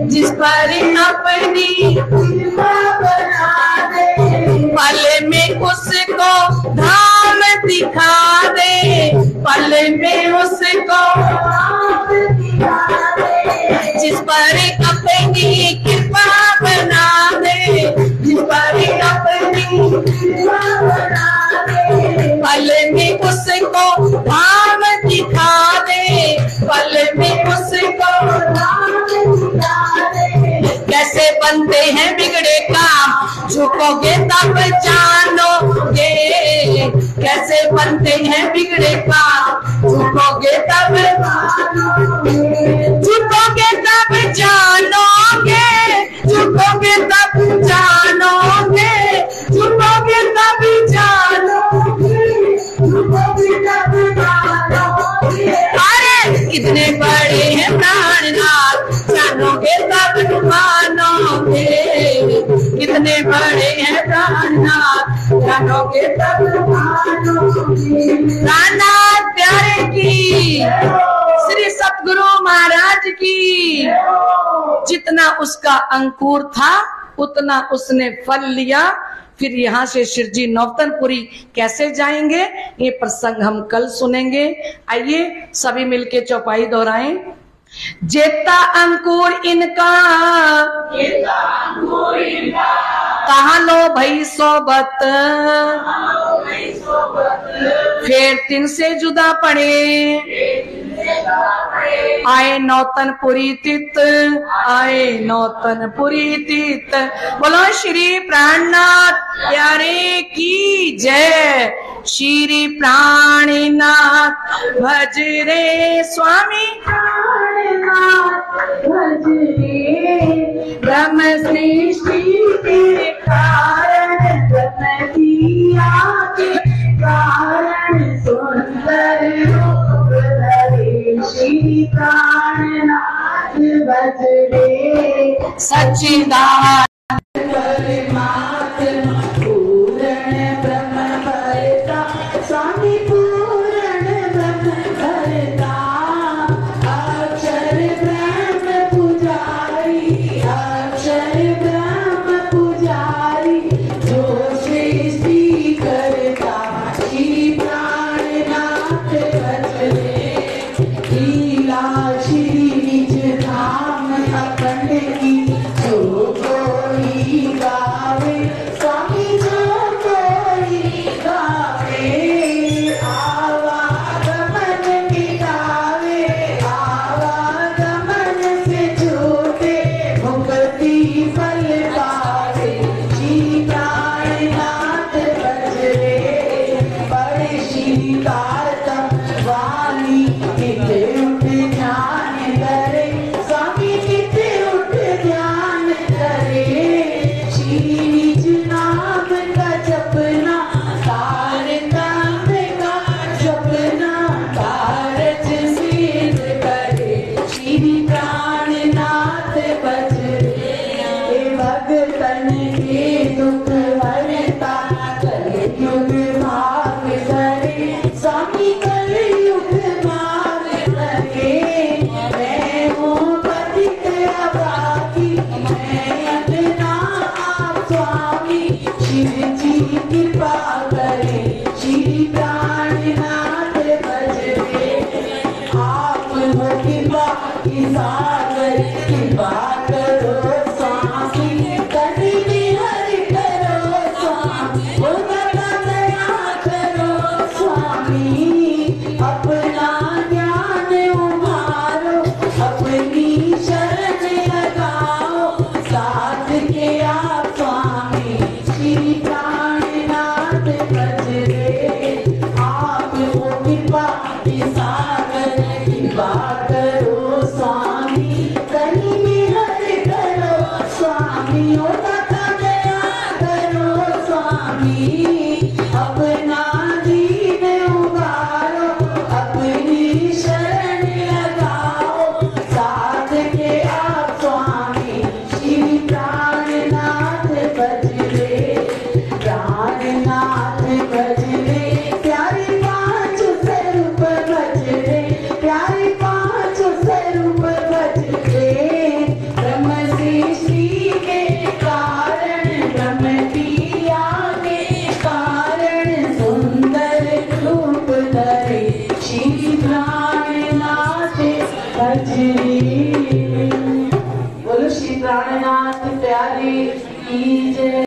जिस पर अपनी कृपा बना दे, पल में उसको धाम दिखा दे, पल में उसको धाम दिखा दे। जिस पर अपनी कृपा बना दे, जिस पर अपनी कृपा बना दे, पल में उसको धाम दिखा दे, पल में उसको धाम दिखा दे। कैसे बनते हैं बिगड़े काम, झुकोगे तब जानोगे। कैसे बनते हैं बिगड़े काम, झुकोगे तब जानोगे। झुकोगे तब जानोगे, झुकोगे तब जानोगे, झुकोगे प्राणों के सब प्राणों की प्राणनाथ प्यारे की, श्री सतगुरु महाराज की। जितना उसका अंकुर था उतना उसने फल लिया। फिर यहाँ से शिरजी नौतनपुरी कैसे जाएंगे, ये प्रसंग हम कल सुनेंगे। आइए सभी मिलके चौपाई दोहराएं। जेता अंकुर इनका, कहाँ लो भई सोबत, फिर तिन से जुदा पड़े, आए नौतनपुरी तीत, आए नौतनपुरी तीत। बोलो श्री प्राणनाथ प्यारे की जय। श्री प्राणनाथ भज रे स्वामी, प्राणनाथ भज रे ब्रह्म सृष्टि के कारण, ब्रह्म दिया के कारण सुंदर रूप धरे। श्री प्राणनाथ भज रे सच्चिदानंद परमात्मा पूर्ण ब्रह्म भरता, स्वामी पूर्ण ब्रह्म भरता। अक्षर ब्रह्म पुजारी, अक्षर ब्रह्म पुजारी, जो सृष्टि करता। श्री प्राणनाथ भज रे लीला श्री निज धाम अखंड की, जो कोई गावे स्वामी, जो कोई गावे। आवागमन मिटावे, आवागमन से छूटे, मुक्ति फल पावे। श्री प्राणनाथ भज रे बड़े श्रीकार्तम वाणी, नित्य उठ ध्यान करे स्वामी, नित्य उठ ध्यान करे। श्री निज नाम का जपना, तार नाम का जपना, कारज सिद्ध करे। श्री प्राणनाथ भज रे भगतन के दुख हरता, कलयुग भाग करे स्वामी, कलयुग भाग करे। मैं हूँ पतित अभागी, मैं अधना आप स्वामी, शिव जी कृपा करे। श्री प्राणनाथ भज रे आप हो कृपा की सागर, कृपा करो स्वामी, कभी निहर करो स्वामी, ओ बड़ा दया करो स्वामी। अपना ज्ञान उभारो, अपनी शरण लगाओ, साथ के आप स्वामी। श्री प्राणनाथ भज रे आप हो कृपा की सागर, कृपा करो स्वामी, कहीं निहर करो स्वामी, ओ बड़ा दया करो स्वामी।